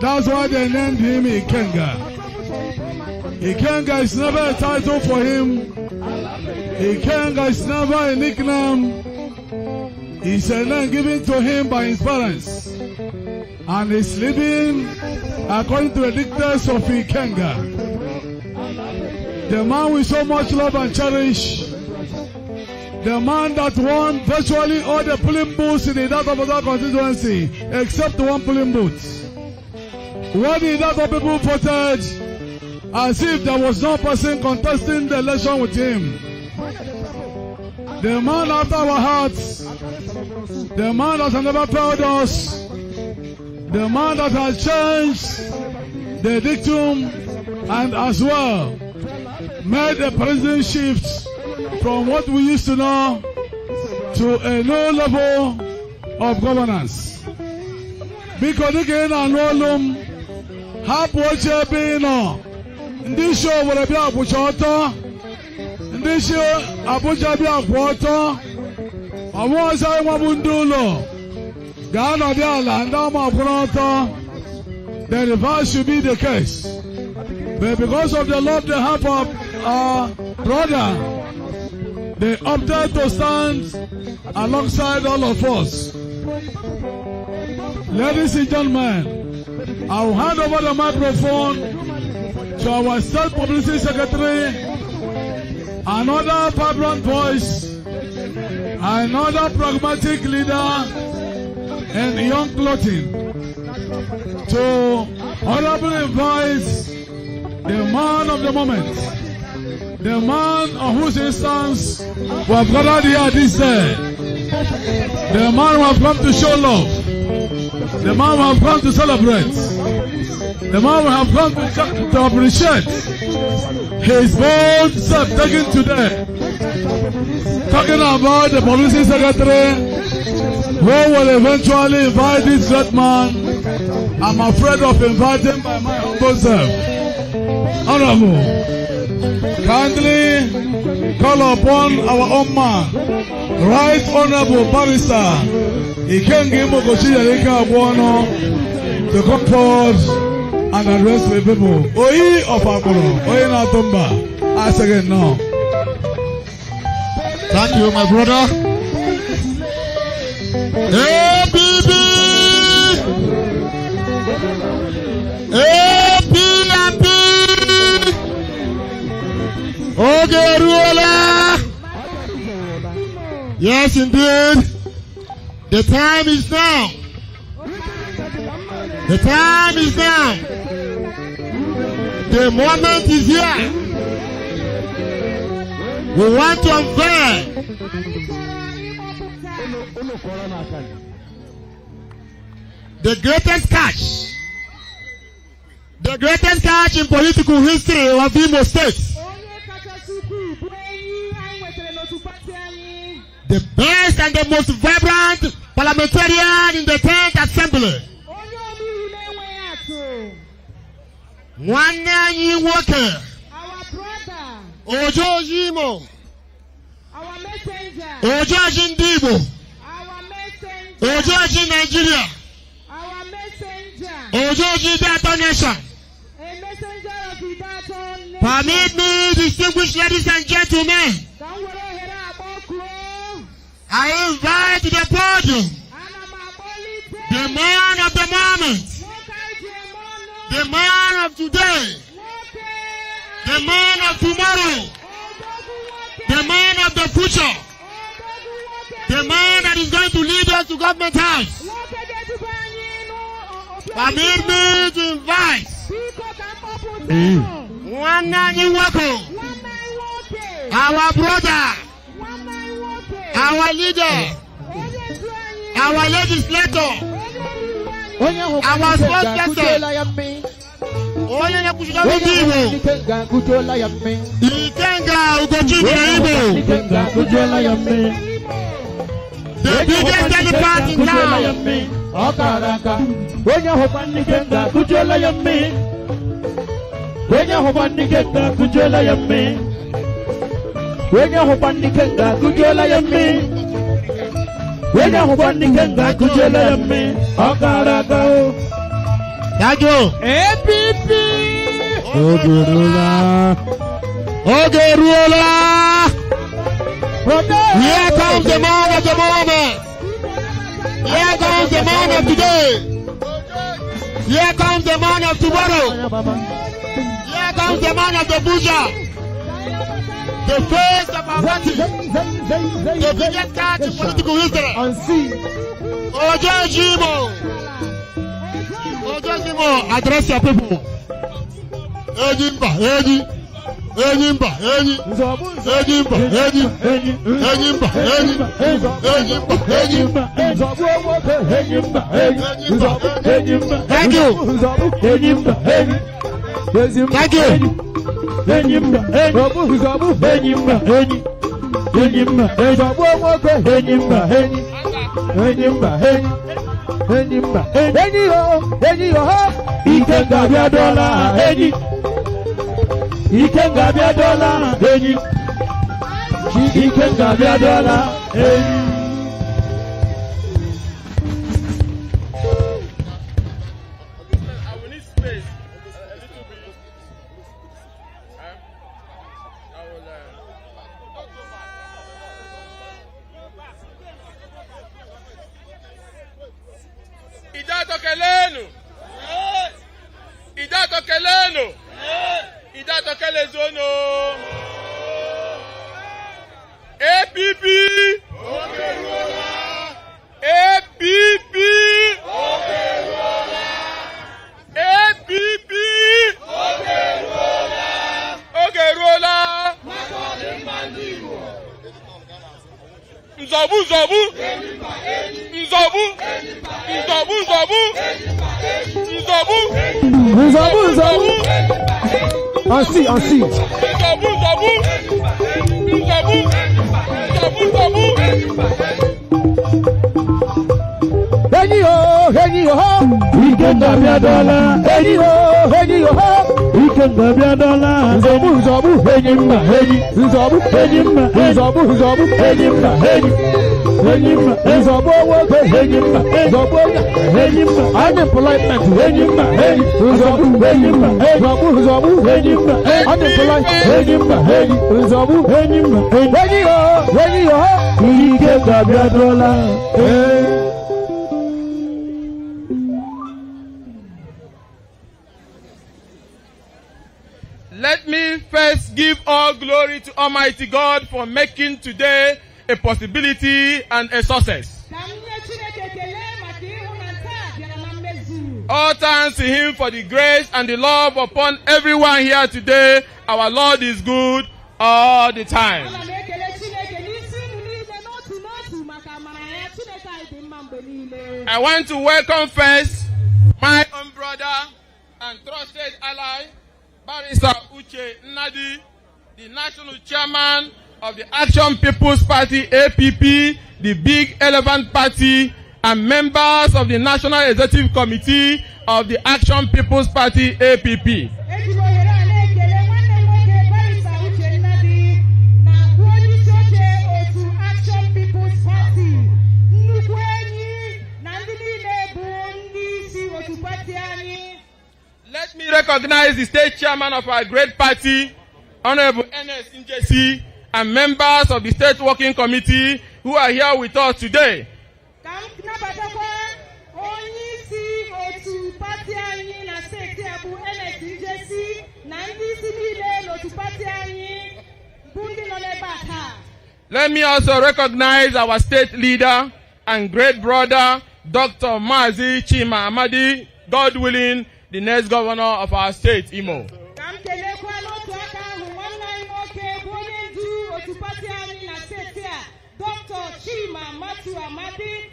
That's why they named him Ikenga. Ikenga is never a title for him. Ikenga is never a nickname. It's a name given to him by his parents. And he's living according to the dictates of Ikenga. The man we so much love and cherish. The man that won virtually all the polling booths in the Idata constituency, except one polling booth. When the Idata people voted, as if there was no person contesting the election with him. The man after our hearts, the man that has never failed us, the man that has changed the dictum and as well made a president shift from what we used to know to a new level of governance. Because again, I know them, half watch being on. This show will be a Buchota. This show, Abuja be a quarter. I want to say, Wabundulo. Ghana, and Dama, the reverse should be the case. But because of the love they have for our brother, they opted to stand alongside all of us. Ladies and gentlemen, I will hand over the microphone to our State Publicity Secretary, another vibrant voice, another pragmatic leader in young clothing, to honorably invite the man of the moment, the man on whose instance we have gathered here this day, the man who has come to show love, the man who has come to celebrate, the man who has come to appreciate his bold step taken today, talking about the Publicity Secretary who will eventually invite this great man. I'm afraid of inviting by my humble self. Honorable, kindly call upon our own man, Right Honorable Barrister Ikenga Ugochinyere to come forward and address the people. Oyi of Akuro, Oyi Natumba. I say again no. Thank you, my brother. APP! APP! Okay, ruler! Yes, indeed. The time is now. The time is now. The moment is here. We want to unveil the greatest catch in political history of Imo State. The best and the most vibrant parliamentarian in the 10th Assembly. Nwanne Walker. Our brother. Ojoojimo. Our messenger. Ojoojin Dibo. Our messenger. Ojoojin Nigeria. Our messenger. Ojoojin Data Nation. A messenger of the Data Nation. Permit me, distinguished ladies and gentlemen, I invite to the podium the man of the moment, the man of today, the man of tomorrow, the man of the future, the man that is going to lead us to Government House. Permit me to invite our brother, our leader, our legislator, our spokesperson, Ikenga Ugochinyere, the biggest elephant in town. Thank you. APP. Ogerula. Here comes the man of the moment. Here comes the man of today. Here comes the man of tomorrow. Here comes the man of the future. The face of our party. The biggest catch in political history. Ojochimo, address your people. Enyimba, enyi. Enyimba, enyi. Enyimba, enyi. Enyimba, enyi. Enyimba, enyi. Thank you. Thank you. Ikenga biadola, Ikenga biadola, Ikenga biadola, I will need space a little bit. I will. Idato Kelezono. APP. APP. APP. Ogerola. Nzobu. Ainsi. Ikenga biadola, Ikenga biadola, Nzobu, Enyimba, unemployment, Ikenga biadola. Let me first give all glory to Almighty God for making today a possibility and a success. All thanks to Him for the grace and the love upon everyone here today. Our Lord is good all the time. I want to welcome first my own brother and trusted ally, Barrister Uche Nnadi, the National Chairman of the Action People's Party, APP, the Big Elephant Party, and members of the National Executive Committee of the Action People's Party, APP. Let me recognize the state chairman of our great party, Honorable Ernest Njesi, and members of the state working committee who are here with us today. Let me also recognize our state leader and great brother, Dr. Mazi Chima Amadi, God willing, the next governor of our state, Imo. Dr. Chima Matu Amadi,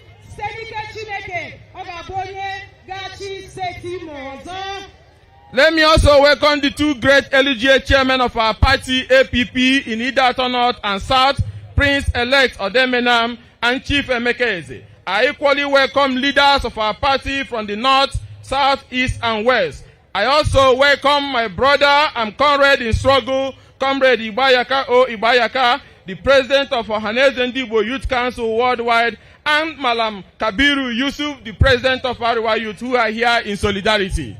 let me also welcome the two great LGA chairmen of our party, APP, in Idato North and South, Prince-elect Odemenam and Chief Emekeze. I equally welcome leaders of our party from the North, South, East, and West. I also welcome my brother and comrade in struggle, Comrade Ibayaka O Ibayaka, the president of Ohaneze Ndibo Youth Council Worldwide, and Malam Kabiru Yusuf, the president of Ariwa Youth, who are here in solidarity.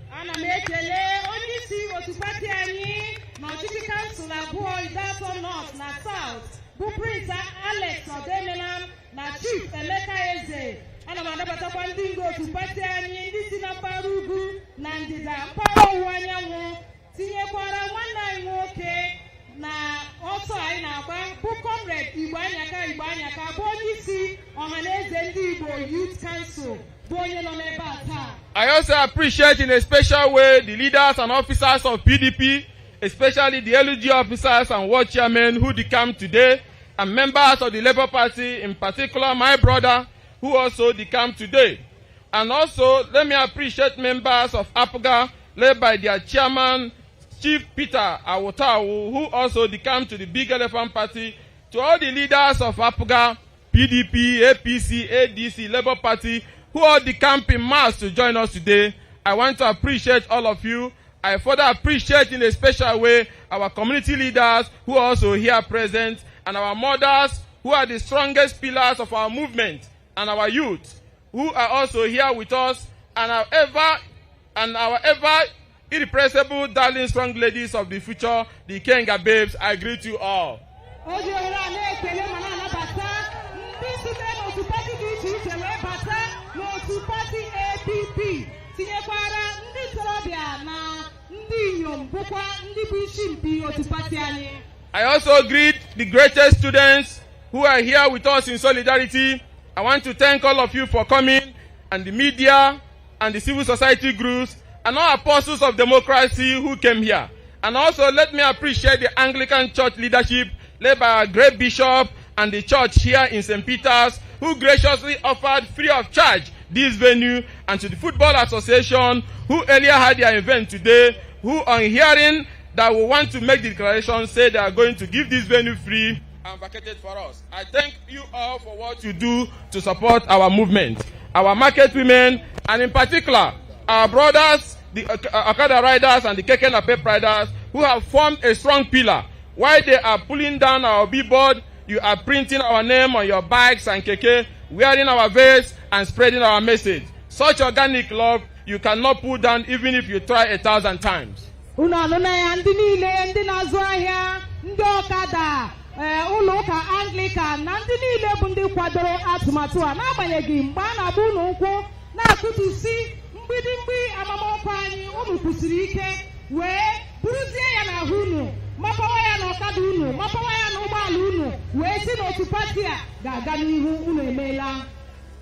Na also I na comrade Ibanyaka Bonisi Ohaneze Ndibo Youth Council. I also appreciate in a special way the leaders and officers of PDP, especially the LG officers and ward chairmen who decamped today, and members of the Labour Party, in particular my brother, who also decamped today. And also, let me appreciate members of APGA, led by their chairman, Chief Peter Awotawu, who also decamped to the Big Elephant Party. To all the leaders of APGA, PDP, APC, ADC, Labour Party, who all decamp in mass to join us today, I want to appreciate all of you. I further appreciate in a special way our community leaders who are also here present, and our mothers who are the strongest pillars of our movement, and our youth who are also here with us, and our ever irrepressible, darling, strong ladies of the future, the Ikenga babes. I greet you all. I also greet the greatest students who are here with us in solidarity. I want to thank all of you for coming, and the media and the civil society groups and all apostles of democracy who came here. And also let me appreciate the Anglican Church leadership led by our great bishop and the church here in St. Peter's, who graciously offered free of charge this venue, and to the Football Association, who earlier had their event today, who on hearing that we want to make the declaration say they are going to give this venue free and vacated for us. I thank you all for what you do to support our movement, our market women, and in particular, our brothers, the Okada riders and the Keke Napep riders, who have formed a strong pillar. While they are pulling down our billboard, you are printing our name on your bikes and keke, wearing our vests and spreading our message. Such organic love you cannot put down even if you try 1,000 times. Ụlọụka Anglican na ndị niile bụ ndị kwadoro atụmatụ a n'agbanyeghị mgbe a na-abụ unu nkwụ na-akụtusi mgbidimgbi amamọkụ anyị, unu kwụsiri ike wee buruzie ya n'ahụ unu, mapawa ya n'ọkada unu, mapawa ya n'ụgbọala unu, wee si n'otu pati a ga-aga n'ihu. Unu emeela.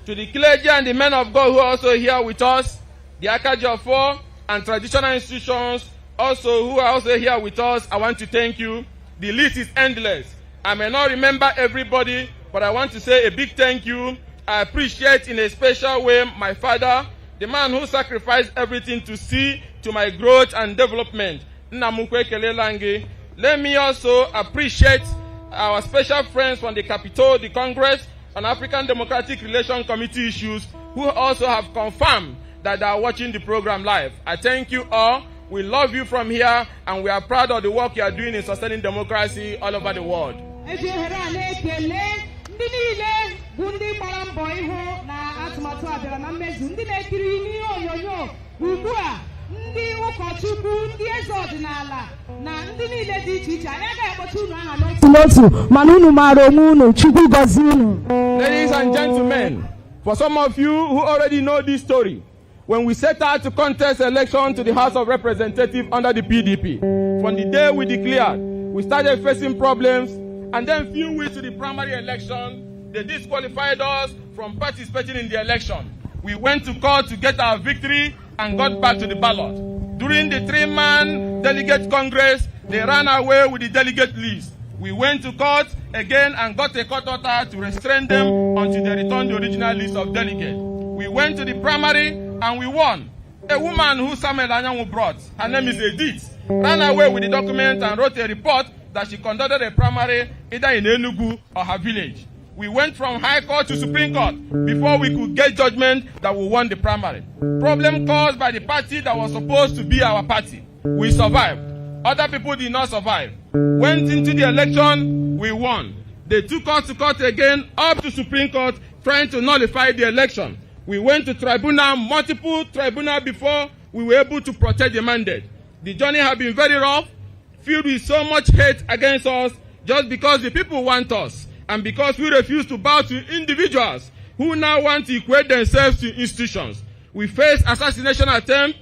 To the clergy and the men of God who are also here with us, the Akajiofo and traditional institutions also who are also here with us, I want to thank you. The list is endless. I may not remember everybody, but I want to say a big thank you. I appreciate in a special way my father, the man who sacrificed everything to see to my growth and development. Let me also appreciate our special friends from the Capitol, the Congress, and African Democratic Relations Committee issues, who also have confirmed that they are watching the program live. I thank you all. We love you from here, and we are proud of the work you are doing in sustaining democracy all over the world. Ladies and gentlemen, for some of you who already know this story, when we set out to contest election to the House of Representatives under the PDP, from the day we declared, we started facing problems, And then few weeks to the primary election, they disqualified us from participating in the election. We went to court to get our victory and got back to the ballot. During the 3-man delegate congress, they ran away with the delegate list. We went to court again and got a court order to restrain them until they returned the original list of delegates. We went to the primary and we won. A woman who Samuel Anyanwu brought, her name is Edith, ran away with the document and wrote a report that she conducted a primary either in Enugu or her village. We went from High Court to Supreme Court before we could get judgment that we won the primary. Problem caused by the party that was supposed to be our party. We survived. Other people did not survive. Went into the election, we won. They took us to court again, up to Supreme Court, trying to nullify the election. We went to tribunal, multiple tribunal before we were able to protect the mandate. The journey has been very rough, filled with so much hate against us, just because the people want us, and because we refuse to bow to individuals who now want to equate themselves to institutions. We face assassination attempts,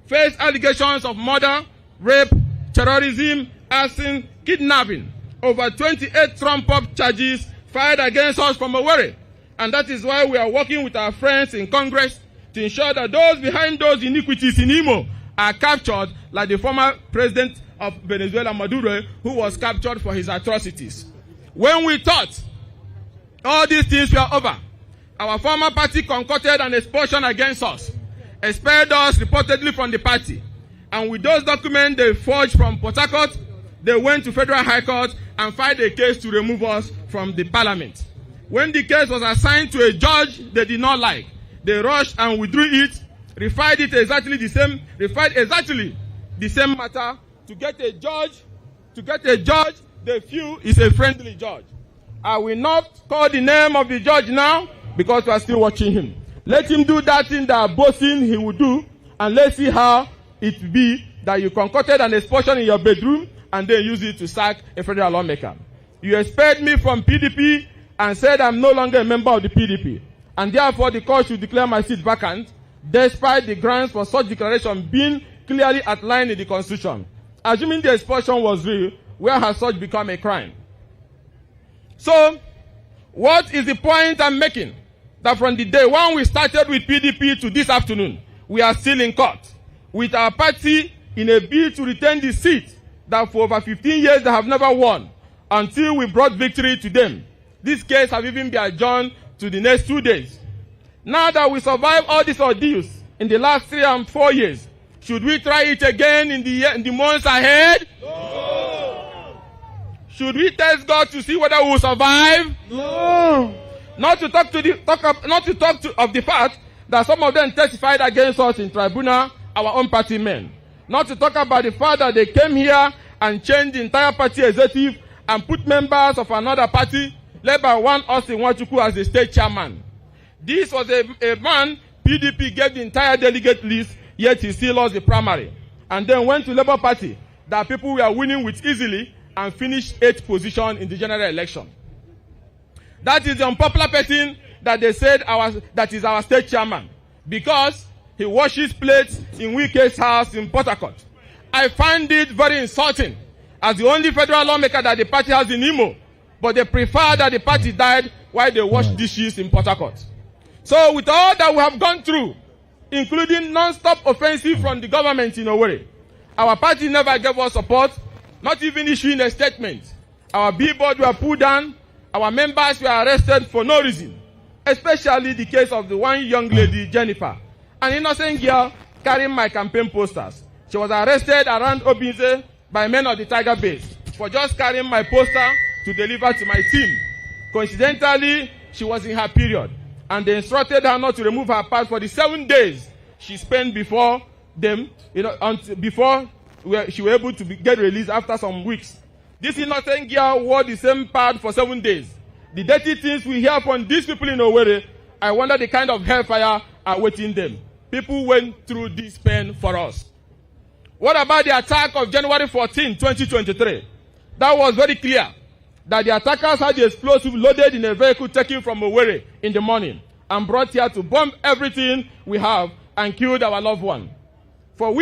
face allegations of murder, rape, terrorism, arson, kidnapping. Over 28 trump-up charges fired against us from Owerri. And that is why we are working with our friends in Congress to ensure that those behind those iniquities in Imo are captured, like the former president of Venezuela, Maduro, who was captured for his atrocities. When we thought all these things were over, our former party concocted an expulsion against us, expelled us reportedly from the party. And with those documents they forged from Port Harcourt, they went to Federal High Court and filed a case to remove us from the parliament. When the case was assigned to a judge they did not like, they rushed and withdrew it, referred exactly the same matter to get a judge they feel is a friendly judge. I will not call the name of the judge now because we are still watching him. Let him do that thing that boasting he will do, and let's see how it will be that you concocted an expulsion in your bedroom and then use it to sack a federal lawmaker. You expelled me from PDP and said I'm no longer a member of the PDP, and therefore the court should declare my seat vacant, despite the grounds for such declaration being clearly outlined in the Constitution. Assuming the expulsion was real, where has such become a crime? So, what is the point I'm making? That from the day when we started with PDP to this afternoon, we are still in court with our party in a bid to retain the seat that for over 15 years they have never won, until we brought victory to them. This case has even been adjourned to the next 2 days. Now that we survived all these ordeals in the last 3 and 4 years, should we try it again in the months ahead? No. Should we test God to see whether we will survive? No. Not to talk of the fact that some of them testified against us in tribunal, our own party men. Not to talk about the fact that they came here and changed the entire party executive and put members of another party, led by one Austin Nwachukwu, as the state chairman. This was a man PDP gave the entire delegate list, yet he still lost the primary. And then went to Labour Party, that people were winning with easily, and finished 8th position in the general election. That is the unpopular person that they said that is our state chairman, because he washes plates in Wike's house in Port Harcourt. I find it very insulting, as the only federal lawmaker that the party has in Imo, but they prefer that the party died while they wash dishes in Port Harcourt. So with all that we have gone through, including non-stop offensive from the government in Owerri, our party never gave us support, not even issuing a statement. Our billboards were pulled down, our members were arrested for no reason, especially the case of the one young lady, Jennifer, an innocent girl carrying my campaign posters. She was arrested around Obinze by men of the Tiger Base for just carrying my poster to deliver to my team. Coincidentally, she was in her period, and they instructed her not to remove her pad for the 7 days she spent before them, before she was able to get released after some weeks. This innocent girl wore the same pad for 7 days. The dirty things we hear from these people in Owerri, I wonder the kind of hellfire awaiting them. People went through this pain for us. What about the attack of January 14, 2023? That was very clear that the attackers had the explosive loaded in a vehicle taken from Owerri in the morning and brought here to bomb everything we have and killed our loved one. For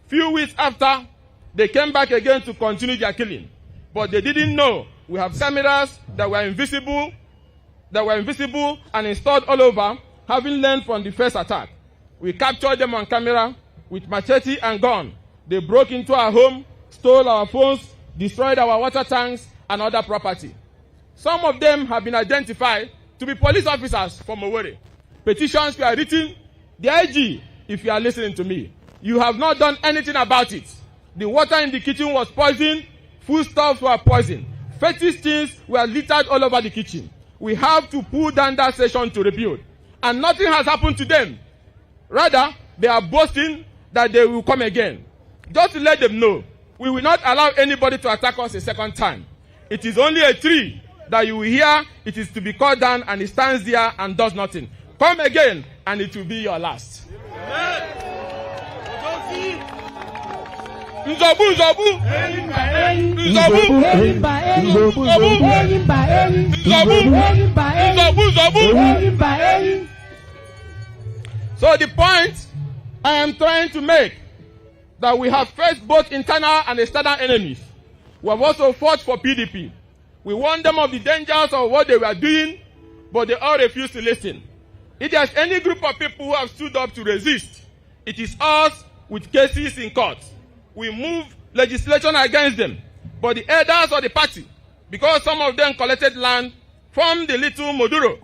few weeks after, they came back again to continue their killing. But they didn't know We have cameras that were invisible and installed all over, having learned from the first attack. We captured them on camera with machete and gun. They broke into our home, stole our phones, destroyed our water tanks and other property. Some of them have been identified to be police officers from Owerri. Petitions were written. The IG, if you are listening to me, you have not done anything about it. The water in the kitchen was poisoned, foodstuffs were poisoned, fetish things were littered all over the kitchen. We have to pull down that session to rebuild. And nothing has happened to them. Rather, they are boasting that they will come again. Just to let them know, we will not allow anybody to attack us a second time. It is only a tree that you will hear, it is to be cut down and it stands there and does nothing. Come again and it will be your last. So the point I am trying to make, that we have faced both internal and external enemies. We have also fought for PDP. We warned them of the dangers of what they were doing, but they all refused to listen. If there's any group of people who have stood up to resist, it is us with cases in court. We move legislation against them. But the elders of the party, because some of them collected land from the little Moduro,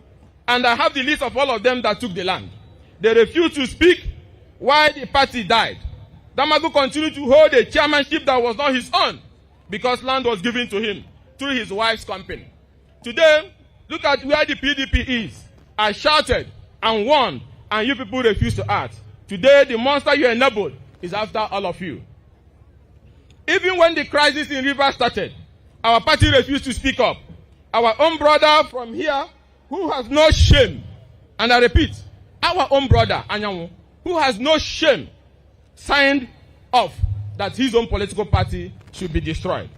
and I have the list of all of them that took the land, they refused to speak while the party died. Damagu continued to hold a chairmanship that was not his own because land was given to him through his wife's company. Today, look at where the PDP is. I shouted and warned, and you people refuse to act. Today, the monster you enabled is after all of you. Even when the crisis in Rivers started, our party refused to speak up. Our own brother from here, who has no shame, and I repeat, our own brother, Anyanwu, who has no shame, signed off that his own political party should be destroyed.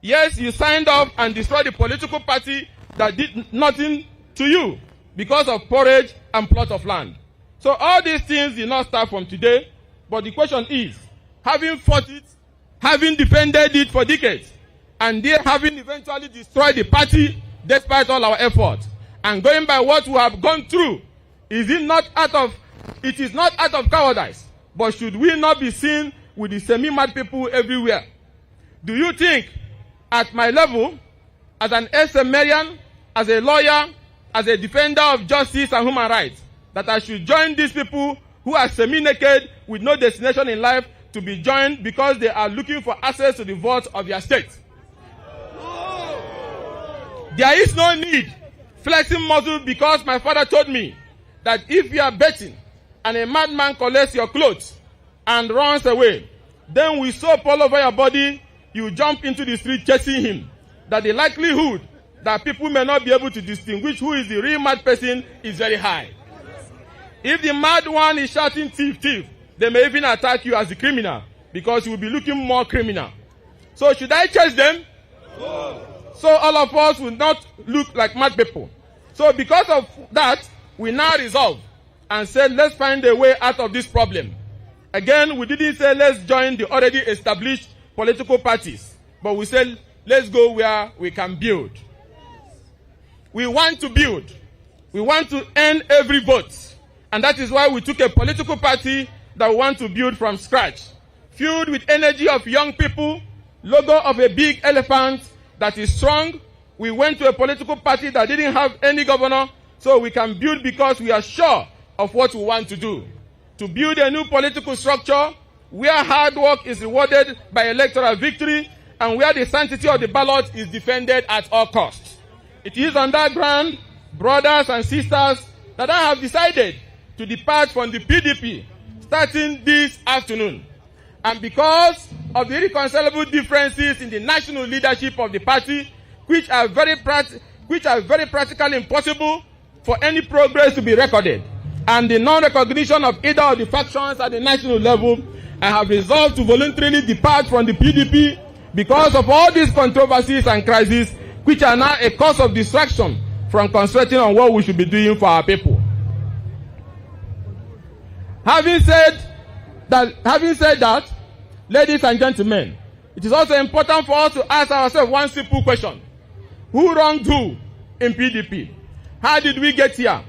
Yes, you signed off and destroyed the political party that did nothing to you because of porridge and plot of land. So all these things did not start from today, but the question is, having fought it, having defended it for decades, and they having eventually destroyed the party despite all our efforts, and going by what we have gone through, it is not out of cowardice, but should we not be seen with the semi-mad people everywhere? Do you think, at my level, as an SMarian, as a lawyer, as a defender of justice and human rights, that I should join these people who are semi-naked with no destination in life to be joined because they are looking for access to the vote of their state? There is no need flexing muscle because my father told me that if you are betting and a madman collects your clothes and runs away, then with soap all over your body, you jump into the street chasing him, that the likelihood that people may not be able to distinguish who is the real mad person is very high. If the mad one is shouting thief, thief, they may even attack you as a criminal because you will be looking more criminal. So should I chase them? No. So all of us will not look like mad people. So because of that, we now resolve and said, let's find a way out of this problem. Again, we didn't say let's join the already established political parties, but we said let's go where we can build. We want to build. We want to earn every vote. And that is why we took a political party that we want to build from scratch. Fueled with energy of young people, logo of a big elephant that is strong. We went to a political party that didn't have any governor, so we can build because we are sure of what we want to do. To build a new political structure where hard work is rewarded by electoral victory and where the sanctity of the ballot is defended at all costs. It is on that ground, brothers and sisters, that I have decided to depart from the PDP starting this afternoon. And because of the irreconcilable differences in the national leadership of the party, which are very practically impossible for any progress to be recorded, and the non-recognition of either of the factions at the national level, I have resolved to voluntarily depart from the PDP because of all these controversies and crises, which are now a cause of distraction from concentrating on what we should be doing for our people. Having said that, ladies and gentlemen, it is also important for us to ask ourselves one simple question. Who wronged who in PDP? How did we get here?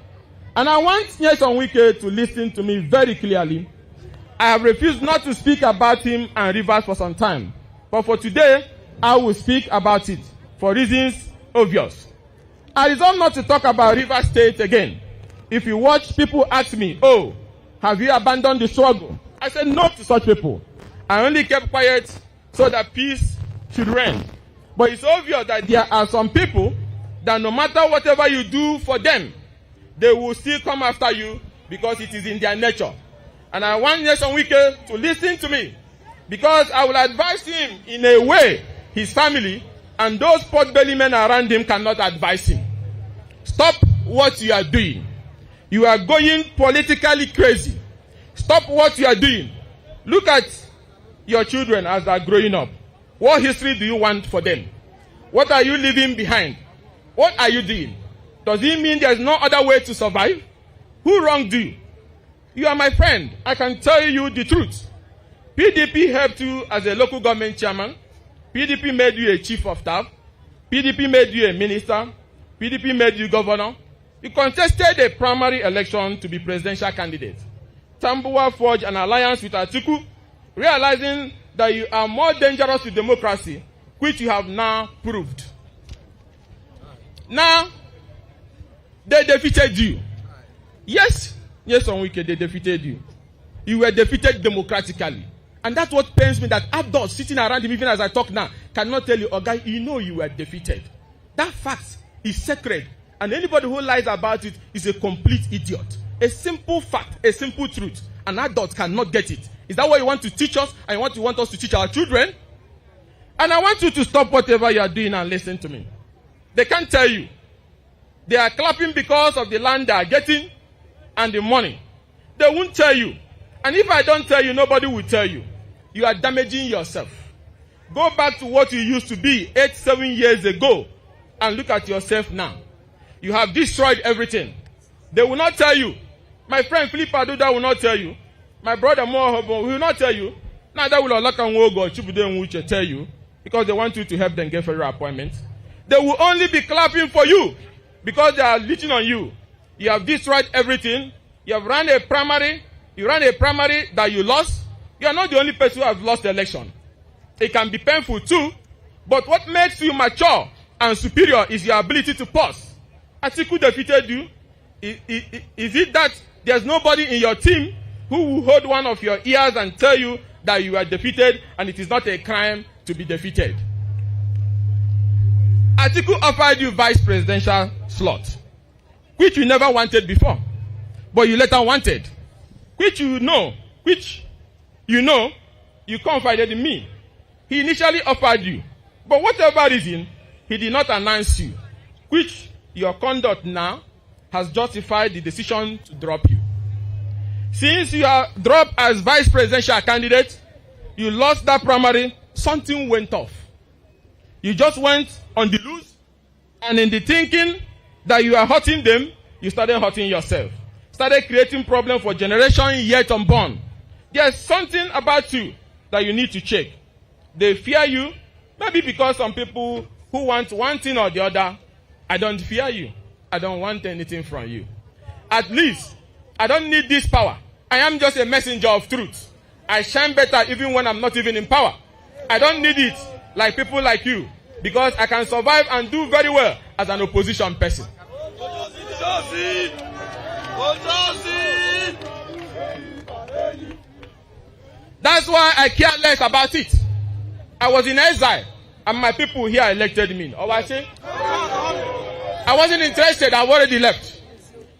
And I want Nyesom Wike to listen to me very clearly. I have refused not to speak about him and Rivers for some time. But for today, I will speak about it for reasons obvious. I resolve not to talk about Rivers State again. If you watch, people ask me, oh, have you abandoned the struggle? I said no to such people. I only kept quiet so that peace should reign. But it's obvious that there are some people that no matter whatever you do for them, they will still come after you because it is in their nature. And I want Nyesom Wike to listen to me because I will advise him in a way his family and those pot-belly men around him cannot advise him. Stop what you are doing. You are going politically crazy. Stop what you are doing. Look at your children as they are growing up. What history do you want for them? What are you leaving behind? What are you doing? Does it mean there's no other way to survive? Who wronged you? You are my friend. I can tell you the truth. PDP helped you as a local government chairman. PDP made you a chief of staff. PDP made you a minister. PDP made you governor. You contested a primary election to be presidential candidate. Tambuwa forged an alliance with Atiku, realizing that you are more dangerous to democracy, which you have now proved. Now, they defeated you. Yes, Nyesom Wike, they defeated you. You were defeated democratically. And that's what pains me, that adults sitting around him, even as I talk now, cannot tell you, oh guy, you know you were defeated. That fact is sacred. And anybody who lies about it is a complete idiot. A simple fact, a simple truth. An adult cannot get it. Is that what you want to teach us and you want us to teach our children? And I want you to stop whatever you are doing and listen to me. They can't tell you. They are clapping because of the land they are getting and the money. They won't tell you. And if I don't tell you, nobody will tell you. You are damaging yourself. Go back to what you used to be 8-7 years ago and look at yourself now. You have destroyed everything. They will not tell you. My friend Philip Aduda will not tell you. My brother Mohobo will not tell you. Neither will Olakanwogo Chibude Nwuche tell you, because they want you to help them get federal appointments. They will only be clapping for you because they are leeching on you. You have destroyed everything. You have run a primary. You ran a primary that you lost. You are not the only person who has lost the election. It can be painful too, but what makes you mature and superior is your ability to pause. Atiku defeated you. Is it that there's nobody in your team who will hold one of your ears and tell you that you are defeated and it is not a crime to be defeated? Atiku offered you vice presidential slot, which you never wanted before, but you later wanted, which you confided in me. He initially offered you, but whatever reason, he did not announce you, which your conduct now has justified the decision to drop you. Since you are dropped as vice presidential candidate, you lost that primary, something went off. You just went on the loose, and in the thinking that you are hurting them, you started hurting yourself. Started creating problems for generations yet unborn. There's something about you that you need to check. They fear you, maybe because some people who want one thing or the other. I don't fear you. I don't want anything from you. At least, I don't need this power. I am just a messenger of truth. I shine better even when I'm not even in power. I don't need it like people like you, because I can survive and do very well as an opposition person. That's why I care less about it. I was in exile, and my people here elected me. Or I say, I wasn't interested. I've already left.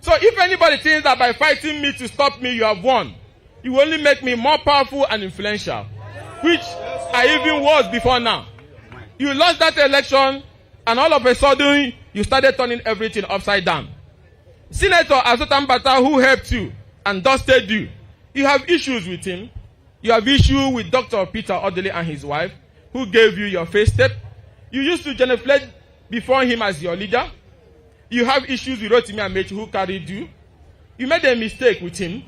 So if anybody thinks that by fighting me to stop me, you have won, you will only make me more powerful and influential, which I even was before now. You lost that election, and all of a sudden, you started turning everything upside down. Senator Azotambata, who helped you and dusted you, you have issues with him. You have issue with Dr. Peter Odele and his wife, who gave you your first step. You used to genuflect before him as your leader. You have issues with Rotimi Amechi, who carried you. You made a mistake with him.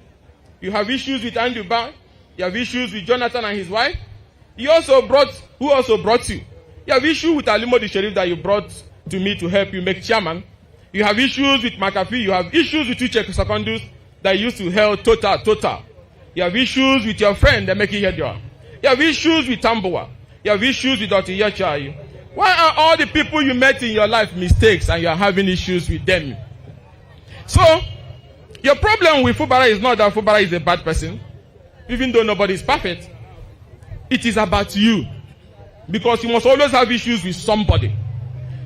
You have issues with Andrew Ba. You have issues with Jonathan and his wife. Who also brought you. You have issue with Alimo the Sheriff that you brought to me to help you make chairman. You have issues with McAfee. You have issues with Uche Secondus that used to help Total. You have issues with your friend that make you head. You have issues with Tamboa. You have issues with Dr. Yachai. Why are all the people you met in your life mistakes and you are having issues with them? So, your problem with Fubara is not that Fubara is a bad person, even though nobody is perfect. It is about you. Because you must always have issues with somebody.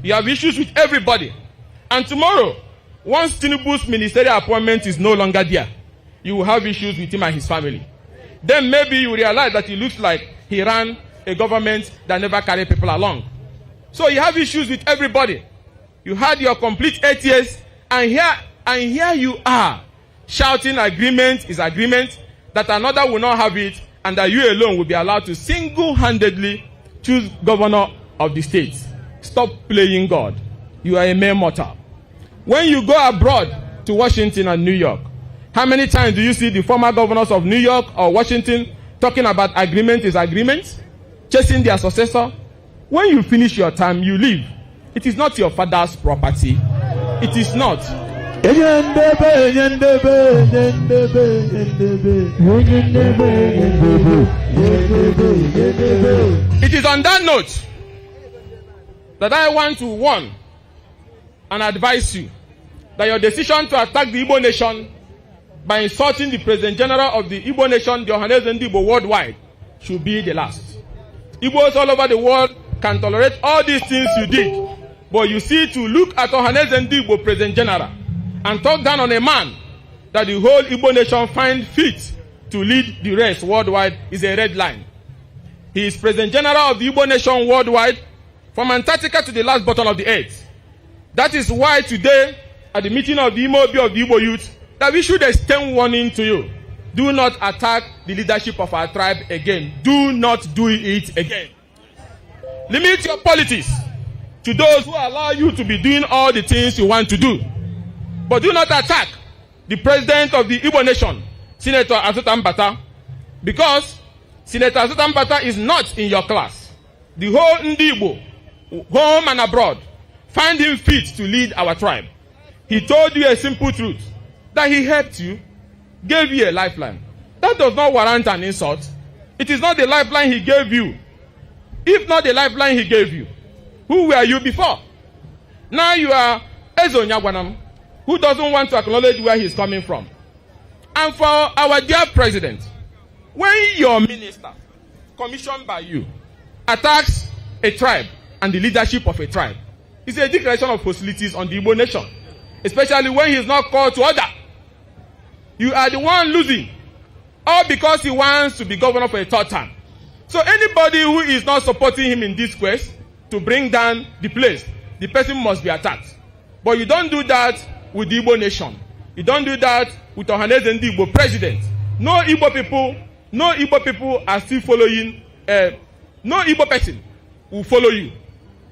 You have issues with everybody. And tomorrow, once Tinubu's ministerial appointment is no longer there, you will have issues with him and his family. Then maybe you realize that it looks like he ran a government that never carried people along. So you have issues with everybody. You had your complete 8 years, and here you are, shouting agreement is agreement, that another will not have it, and that you alone will be allowed to single-handedly choose governor of the state. Stop playing God. You are a mere mortal. When you go abroad to Washington and New York, how many times do you see the former governors of New York or Washington talking about agreement is agreement, chasing their successor? When you finish your time, you leave. It is not your father's property. It is not. It is on that note that I want to warn and advise you that your decision to attack the Igbo nation by insulting the President General of the Igbo nation, the Ohaneze Ndigbo worldwide, should be the last. Igbos all over the world can tolerate all these things you did, but you see, to look at Ohaneze Ndigbo President General and talk down on a man that the whole Igbo nation find fit to lead the rest worldwide is a red line. He is President General of the Igbo nation worldwide, from Antarctica to the last bottom of the earth. That is why today, at the meeting of the Imobi of the Igbo youth, that we should extend warning to you. Do not attack the leadership of our tribe again. Do not do it again. Limit your politics to those who allow you to be doing all the things you want to do. But do not attack the president of the Igbo nation, Senator Asutan Bata, because Senator Asutan Bata is not in your class. The whole Ndigbo, home and abroad, find him fit to lead our tribe. He told you a simple truth, that he helped you, gave you a lifeline. That does not warrant an insult. It is not the lifeline he gave you. If not the lifeline he gave you, who were you before? Now you are Ezo Nyagwanam, who doesn't want to acknowledge where he's coming from. And for our dear president, when your minister, commissioned by you, attacks a tribe and the leadership of a tribe, it's a declaration of hostilities on the Igbo nation, especially when he is not called to order. You are the one losing, all because he wants to be governor for a third term. So anybody who is not supporting him in this quest to bring down the place, the person must be attacked. But you don't do that with the Igbo nation. You don't do that with Ohaneze Ndigbo president. No Igbo people are still following. No Igbo person will follow you,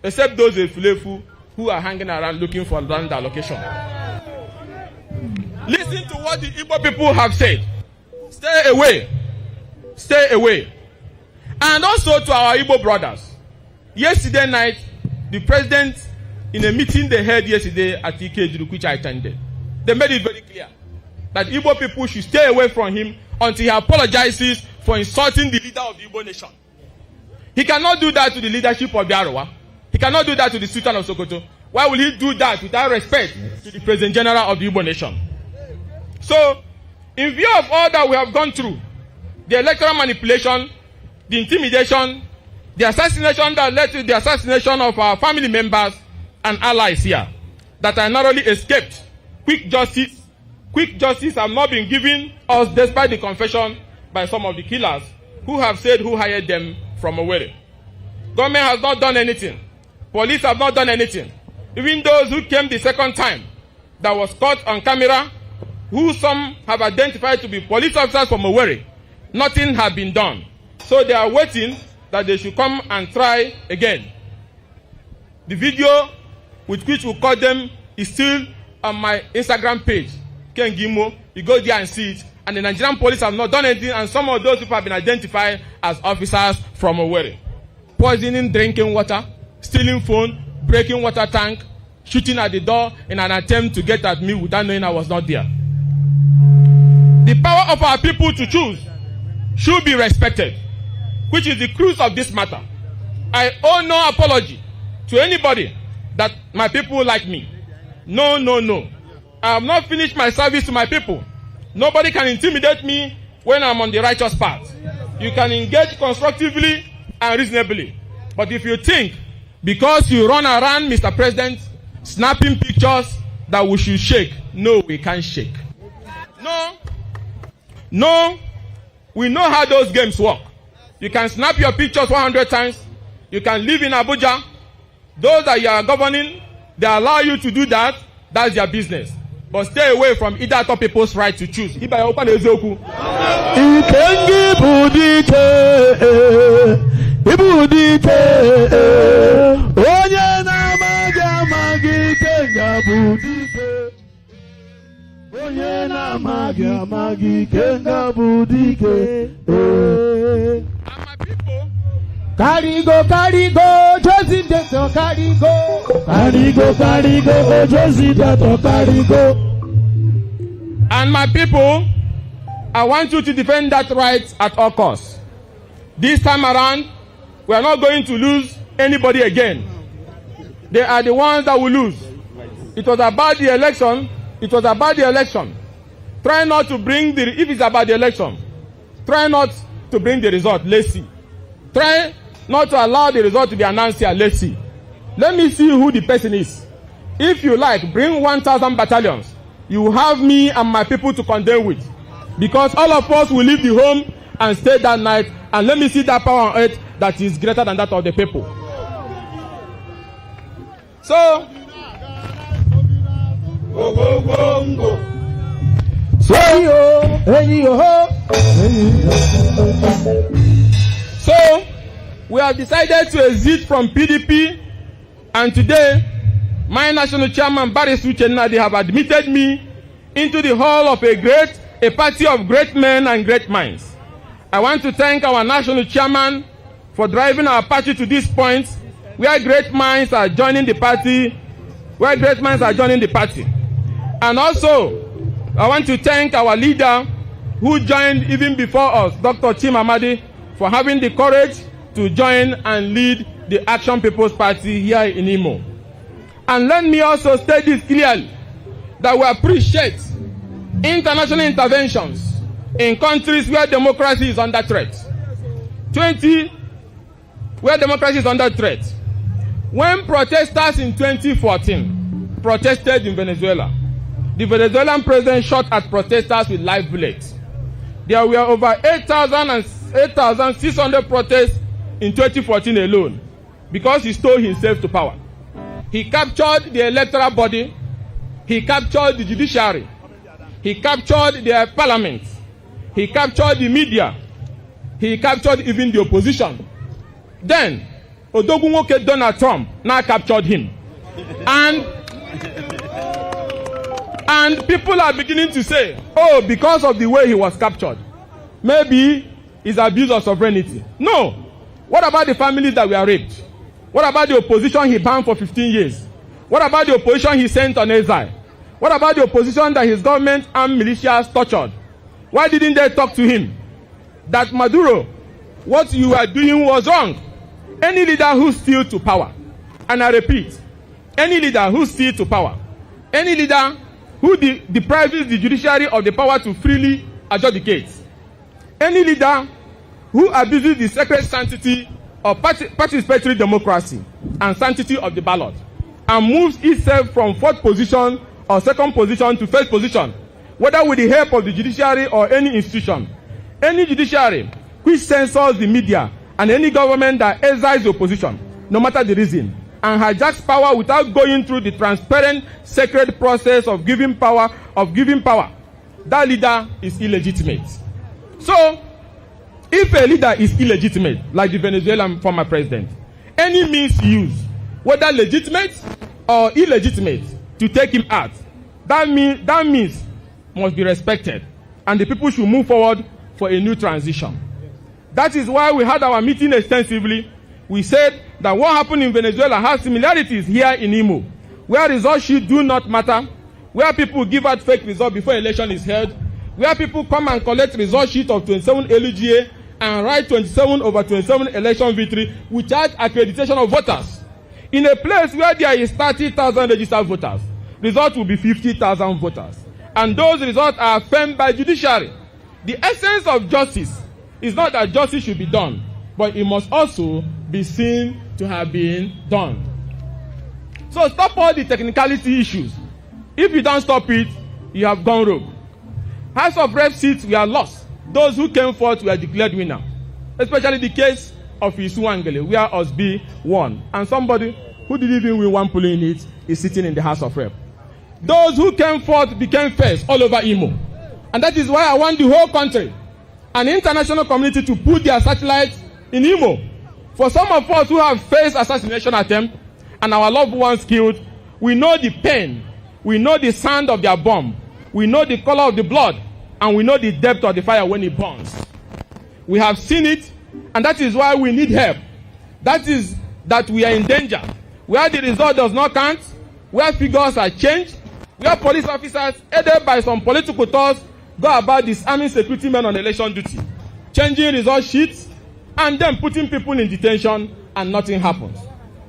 except those Efulefu who are hanging around looking for land allocation. Listen to what the Igbo people have said. Stay away. Stay away. And also to our Igbo brothers. Yesterday night, the president, in a meeting they held yesterday at Ikenga, which I attended, they made it very clear that Igbo people should stay away from him until he apologizes for insulting the leader of the Igbo nation. He cannot do that to the leadership of the Arawa. He cannot do that to the Sultan of Sokoto. Why will he do that without respect to the President General of the Igbo nation? So, in view of all that we have gone through, the electoral manipulation, the intimidation, the assassination that led to the assassination of our family members and allies here, that I narrowly escaped, quick justice have not been given us despite the confession by some of the killers who have said who hired them from Owerri. Government has not done anything. Police have not done anything. Even those who came the second time that was caught on camera, who some have identified to be police officers from Owerri, nothing has been done. So they are waiting that they should come and try again. The video with which we caught them is still on my Instagram page, Ken Gimo. You go there and see it. And the Nigerian police have not done anything, and some of those people have been identified as officers from Owerri. Poisoning drinking water, stealing phone, breaking water tank, shooting at the door in an attempt to get at me without knowing I was not there. The power of our people to choose should be respected, which is the crux of this matter. I owe no apology to anybody that my people like me. No, no, no. I have not finished my service to my people. Nobody can intimidate me when I'm on the righteous path. You can engage constructively and reasonably. But if you think, because you run around, Mr. President, snapping pictures, that we should shake, no, we can't shake. No, we know how those games work. You can snap your pictures 100 times. You can live in Abuja. Those that you are governing, they allow you to do that. That's their business. But stay away from either other people's right to choose. Ikengi budite, onye na magi Ikenga budite, onye na magi Ikenga budite. And my people, Karigo, Josie Deto, Karigo, Josie Deto, Karigo. And my people, I want you to defend that right at all costs. This time around, we are not going to lose anybody again. They are the ones that will lose. It was about the election. Try not to bring if it's about the election, try not to bring the result. Let's see. Try not to allow the result to be announced here. Let's see. Let me see who the person is. If you like, bring 1,000 battalions. You have me and my people to contend with. Because all of us will leave the home and stay that night. And let me see that power on earth that is greater than that of the people. So, we have decided to exit from PDP, and today, my national chairman, Barry Ugochinyere, they have admitted me into the hall of a party of great men and great minds. I want to thank our national chairman for driving our party to this point where great minds are joining the party, And also, I want to thank our leader who joined even before us, Dr. Chimamadi, for having the courage to join and lead the Action People's Party here in Imo. And let me also state this clearly, that we appreciate international interventions in countries where democracy is under threat. Where democracy is under threat. When protesters in 2014 protested in Venezuela, the Venezuelan president shot at protesters with live bullets. There were over 8,600 protests in 2014 alone because he stole himself to power. He captured the electoral body, he captured the judiciary, he captured the parliament, he captured the media, he captured even the opposition. Then, Odogunwoke Donald Trump now captured him. And people are beginning to say, oh, because of the way he was captured, maybe it's abuse of sovereignty. No. What about the families that were raped? What about the opposition he banned for 15 years? What about the opposition he sent on exile? What about the opposition that his government and militias tortured? Why didn't they talk to him? That Maduro, what you are doing was wrong. Any leader who steals to power, and I repeat, any leader who steals to power, any leader who deprives the judiciary of the power to freely adjudicate, any leader who abuses the sacred sanctity of participatory democracy and sanctity of the ballot, and moves itself from fourth position or second position to first position, whether with the help of the judiciary or any institution, any judiciary which censors the media and any government that exiles the opposition, no matter the reason, and hijacks power without going through the transparent, sacred process of giving power, that leader is illegitimate. So, if a leader is illegitimate, like the Venezuelan former president, any means used, whether legitimate or illegitimate, to take him out, that means must be respected, and the people should move forward for a new transition. That is why we had our meeting extensively we said that what happened in Venezuela has similarities here in Imo, where result sheets do not matter, where people give out fake results before election is held, where people come and collect result sheet of 27 LUGA and write 27/27 election victory without accreditation of voters. In a place where there is 30,000 registered voters, result will be 50,000 voters. And those results are affirmed by judiciary. The essence of justice is not that justice should be done, but it must also be seen to have been done. So stop all the technicality issues. If you don't stop it, you have gone rogue. House of Rep seats were lost. Those who came forth were declared winner. Especially the case of Isuangele, where Osby won. And somebody who didn't even win one polling unit is sitting in the House of Rep. Those who came forth became first all over Imo. And that is why I want the whole country and the international community to put their satellites in Imo. For some of us who have faced assassination attempt and our loved ones killed, we know the pain, we know the sound of their bomb, we know the color of the blood, and we know the depth of the fire when it burns. We have seen it, and that is why we need help. That is that we are in danger. Where the result does not count, where figures are changed, where police officers, aided by some political thoughts, go about disarming security men on election duty, changing result sheets, and then putting people in detention, and nothing happens.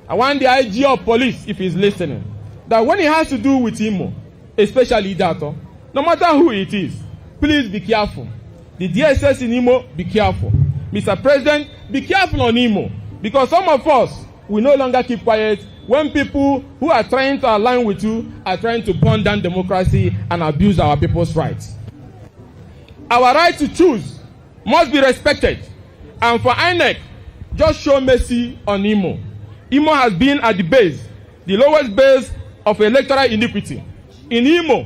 I want the IG of police, if he's listening, that when it has to do with Imo, especially that, no matter who it is, please be careful. The DSS in Imo, be careful. Mr. President, be careful on Imo, because some of us will no longer keep quiet when people who are trying to align with you are trying to burn down democracy and abuse our people's rights. Our right to choose must be respected. And for INEC, just show mercy on Imo. Imo has been at the base, the lowest base of electoral iniquity. In Imo,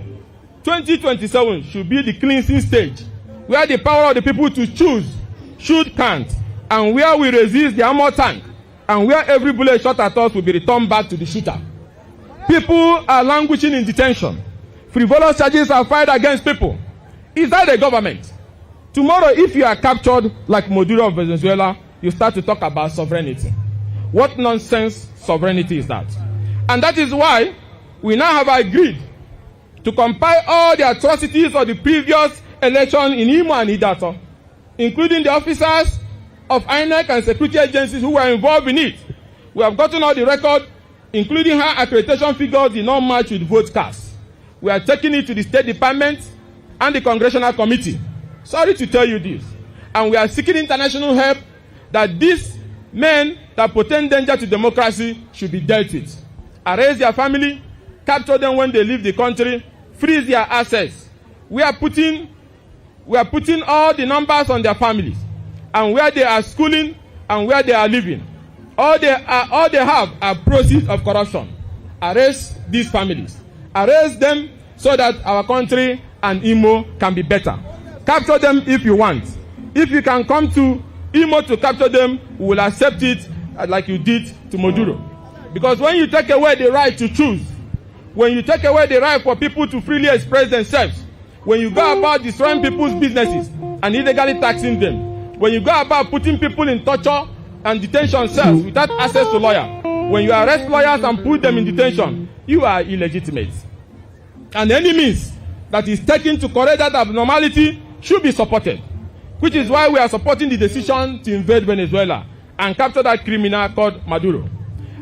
2027 should be the cleansing stage, where the power of the people to choose should count, and where we resist the armor tank, and where every bullet shot at us will be returned back to the shooter. People are languishing in detention. Frivolous charges are filed against people. Is that the government? Tomorrow, if you are captured like Maduro of Venezuela, you start to talk about sovereignty. What nonsense sovereignty is that? And that is why we now have agreed to compile all the atrocities of the previous election in Imo and Idato, including the officers of INEC and security agencies who were involved in it. We have gotten all the record, including how accreditation figures did not match with vote cast. We are taking it to the State Department and the Congressional Committee. Sorry to tell you this. And we are seeking international help that these men that portend danger to democracy should be dealt with. Arrest their family, capture them when they leave the country, freeze their assets. We are putting all the numbers on their families, and where they are schooling and where they are living. All they have are proceeds of corruption. Arrest these families. Arrest them so that our country and Imo can be better. Capture them if you want. If you can come to Imo to capture them, we will accept it like you did to Maduro. Because when you take away the right to choose, when you take away the right for people to freely express themselves, when you go about destroying people's businesses and illegally taxing them, when you go about putting people in torture and detention cells without access to lawyer, when you arrest lawyers and put them in detention, you are illegitimate. And any means that is taken to correct that abnormality should be supported, which is why we are supporting the decision to invade Venezuela and capture that criminal called Maduro.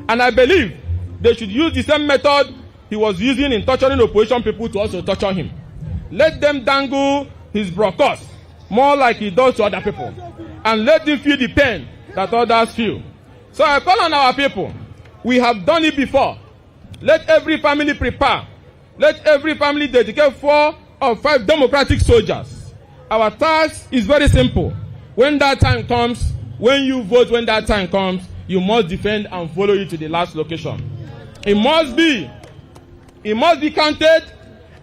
And I believe they should use the same method he was using in torturing opposition people to also torture him. Let them dangle his broadcast more like he does to other people, and let him feel the pain that others feel. So I call on our people. We have done it before. Let every family prepare. Let every family dedicate 4 or 5 democratic soldiers. Our task is very simple. When that time comes, when you vote, when that time comes, you must defend and follow it to the last location. It must be counted,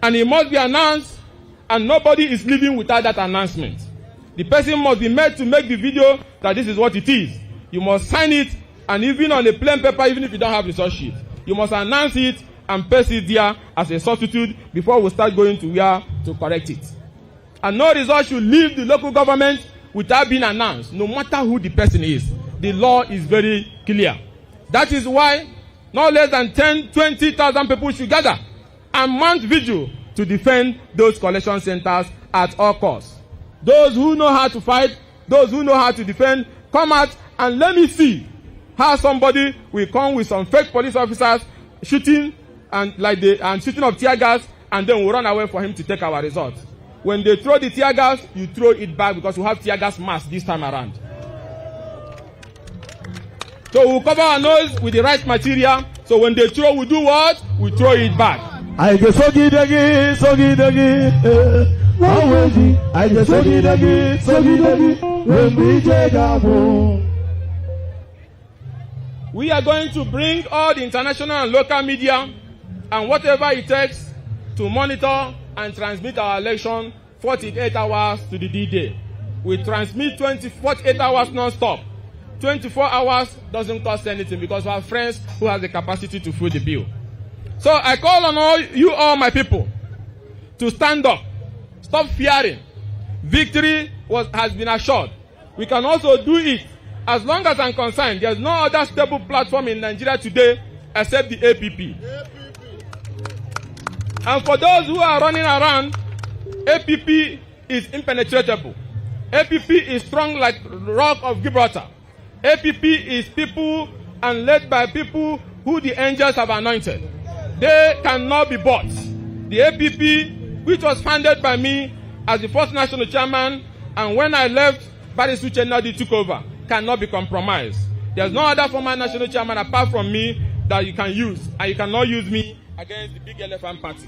and it must be announced, and nobody is leaving without that announcement. The person must be made to make the video that this is what it is. You must sign it, and even on a plain paper, even if you don't have the source sheet, you must announce it and paste it there as a substitute before we start going to where to correct it. And no result should leave the local government without being announced, no matter who the person is. the law is very clear. That is why no less than 20,000 people should gather and mount vigil to defend those collection centers at all costs. Those who know how to fight, those who know how to defend, come out and let me see how somebody will come with some fake police officers shooting and shooting of tear gas, and then we'll run away for him to take our result. When they throw the tear gas, you throw it back because we have tear gas mask this time around. So we'll cover our nose with the right material. So when they throw, we do what? We throw it back. I just sogidagi. I just sogidagi. We are going to bring all the international and local media and whatever it takes to monitor and transmit our election 48 hours to the D-Day. We transmit 48 hours non-stop. 24 hours doesn't cost anything because we have friends who have the capacity to foot the bill. So I call on all my people, to stand up, stop fearing. Victory has been assured. We can also do it. As long as I'm concerned, there's no other stable platform in Nigeria today except the APP. And for those who are running around, APP is impenetrable. APP is strong like the rock of Gibraltar. APP is people and led by people who the angels have anointed. They cannot be bought. The APP, which was founded by me as the first national chairman, and when I left, Barry Ugochinyere took over, cannot be compromised. There's no other former national chairman apart from me that you can use, and you cannot use me against the big elephant party.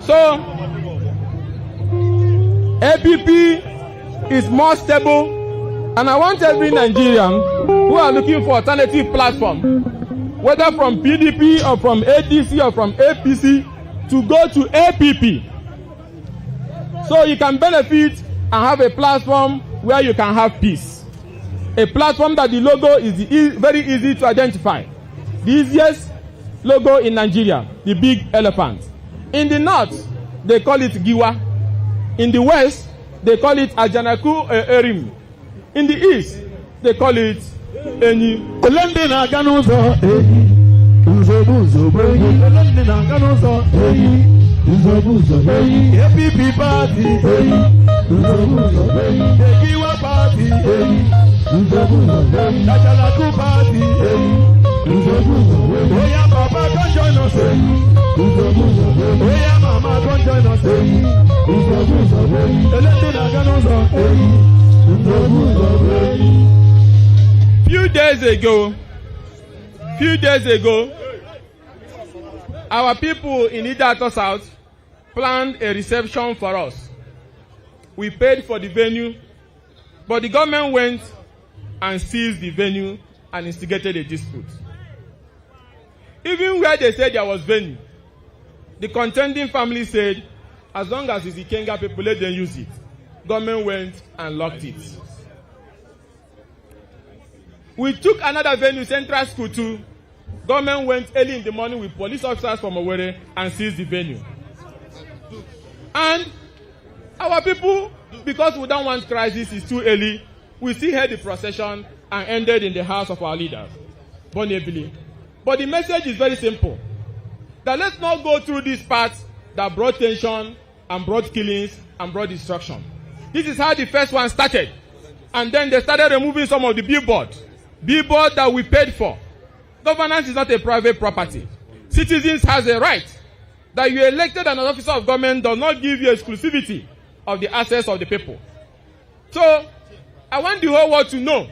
So APP is more stable, and I want every Nigerian who are looking for alternative platform, whether from PDP or from ADC or from APC, to go to APP. So you can benefit and have a platform where you can have peace. A platform that the logo is very easy to identify. The easiest logo in Nigeria, the big elephant. In the north, they call it Giwa. In the west, they call it Ajanaku Erim. In the east, they call it Eni. APP party, Giwa party, Ajanaku party, Oya Papa come join us, Oya Mama come join us, Few days ago, our people in Idato South planned a reception for us. We paid for the venue, but the government went and seized the venue and instigated a dispute. Even where they said there was venue, the contending family said, as long as it's Ikenga people, let them use it. Government went and locked it. We took another venue, Central School 2. Government went early in the morning with police officers from Owerri and seized the venue. And our people, because we don't want crisis, it's too early, we still held the procession and ended in the house of our leaders, Bonnie. But the message is very simple. That let's not go through this path that brought tension and brought killings and brought destruction. This is how the first one started. And then they started removing some of the billboard that we paid for. Governance is not a private property. Citizens has a right that you elected an officer of government does not give you exclusivity of the assets of the people. So I want the whole world to know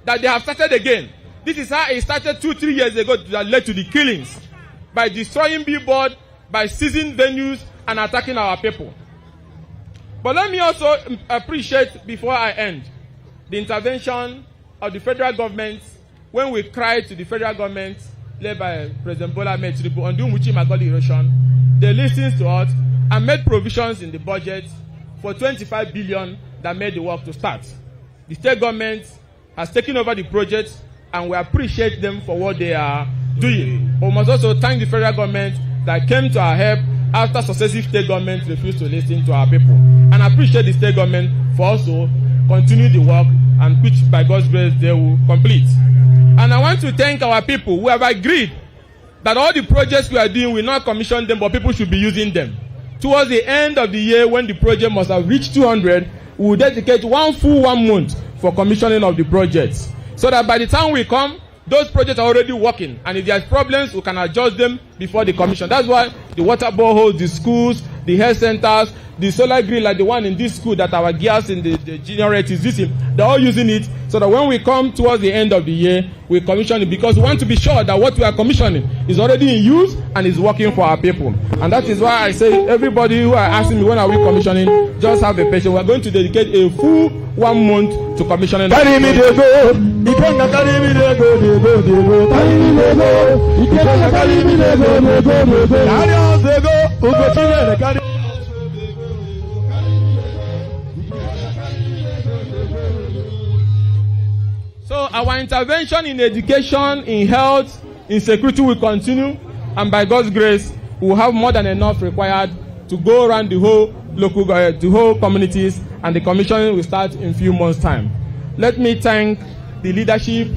that they have started again. This is how it started 2-3 years ago that led to the killings by destroying billboard, by seizing venues and attacking our people. But let me also appreciate, before I end, the intervention of the federal government when we cried to the federal government led by President Bola Ahmed Tinubu on the Ugochinyere erosion. They listened to us and made provisions in the budget for 25 billion that made the work to start. The state government has taken over the project, and we appreciate them for what they are doing. But we must also thank the federal government that came to our help after successive state governments refused to listen to our people. And I appreciate the state government for also continuing the work, and which by God's grace they will complete. And I want to thank our people who have agreed that all the projects we are doing, we not commission them, but people should be using them. Towards the end of the year, when the project must have reached 200, we will dedicate 1 month for commissioning of the projects. So that by the time we come, those projects are already working. And if there's problems, we can adjust them before the commission. That's why the water boreholes, the schools, the health centers, the solar grid like the one in this school that our gears in the generator is using, they're all using it so that when we come towards the end of the year, we commission it, because we want to be sure that what we are commissioning is already in use and is working for our people. And that is why I say everybody who are asking me when are we commissioning, just have a patience. We are going to dedicate a full 1 month to commissioning. Carry me dey go, Ikenga carry me dey go, carry me dey go, Ikenga carry me dey go, carry us dey go, Ugochinyere carry. So our intervention in education, in health, in security will continue, and by God's grace, we will have more than enough required to go around the whole local, the whole communities, and the commissioning will start in a few months' time. Let me thank the leadership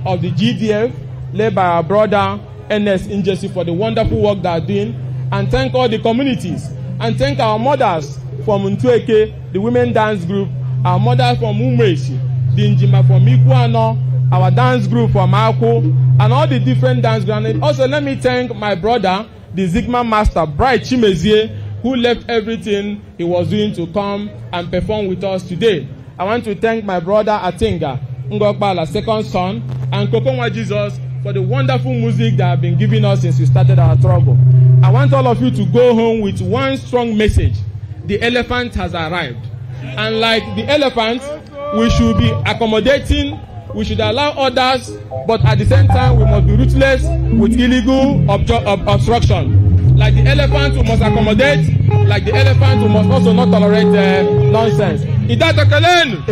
of the GDF, led by our brother NS Injesi, for the wonderful work they are doing, and thank all the communities, and thank our mothers from Ntueke, the women dance group, our mothers from Umweshi, the Njima from Ikuano, our dance group from Ako, and all the different dance groups. And also let me thank my brother, the Zigma master, Bright Chimezie, who left everything he was doing to come and perform with us today. I want to thank my brother Atinga, Ngokbala's second son, and Kokonwa Jesus for the wonderful music they have been giving us since we started our trouble. I want all of you to go home with one strong message. The elephant has arrived. And like the elephant, we should be accommodating, we should allow others, but at the same time, we must be ruthless with illegal obstruction. Like the elephant, we must accommodate. Like the elephant, we must also not tolerate nonsense. Idata Kalen!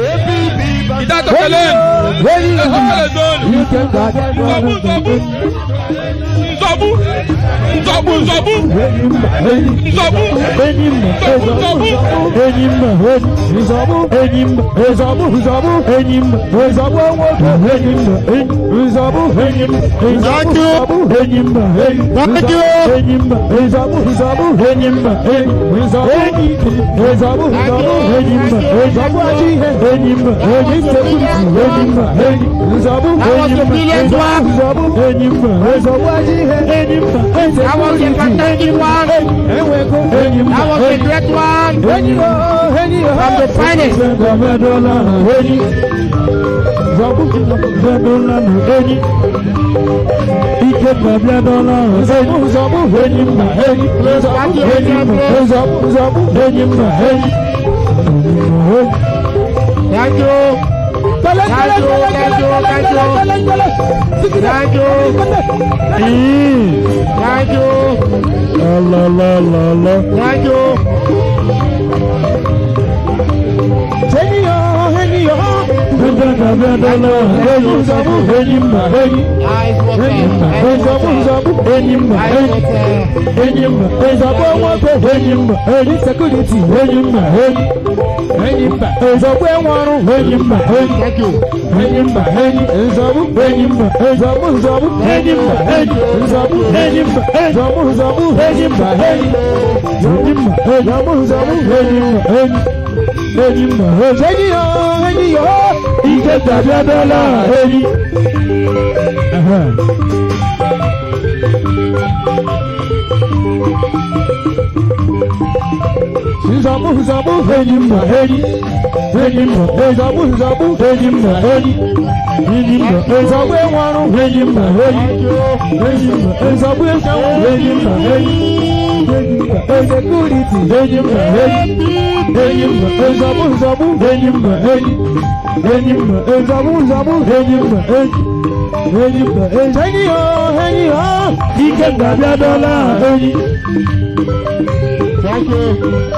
Idata Kalen! That was a fantastic one. That was a great one. From the finest. Thank you. Thank you.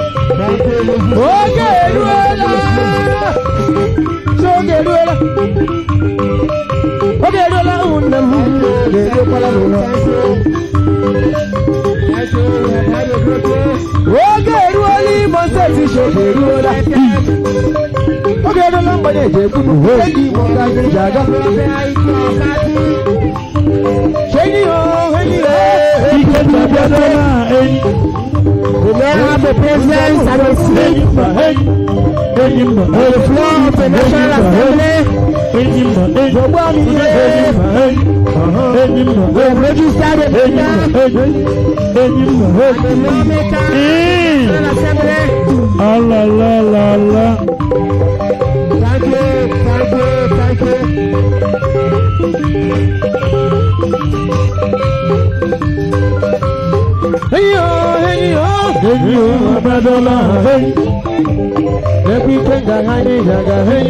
We now have the president and the seat on the floor of the National Assembly. We have registered the leader and the lawmaker National Assembly. Thank you. Hey yo, Abadola, hey. Every Ikenga, hey.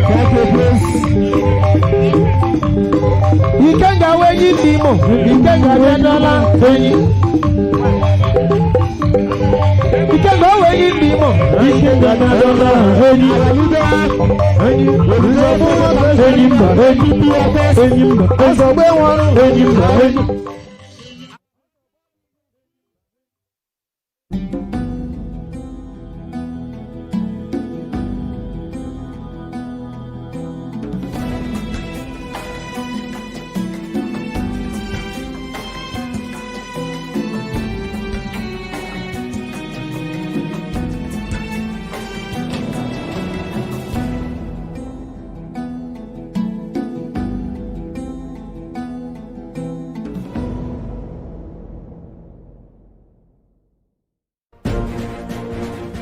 Thank you, please. Ikenga, where you Timo? Ikenga, Abadola, hey. Ikenga, where you Timo? Ikenga, Abadola, hey.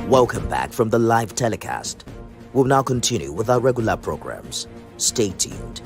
Welcome back from the live telecast. We'll now continue with our regular programs. Stay tuned.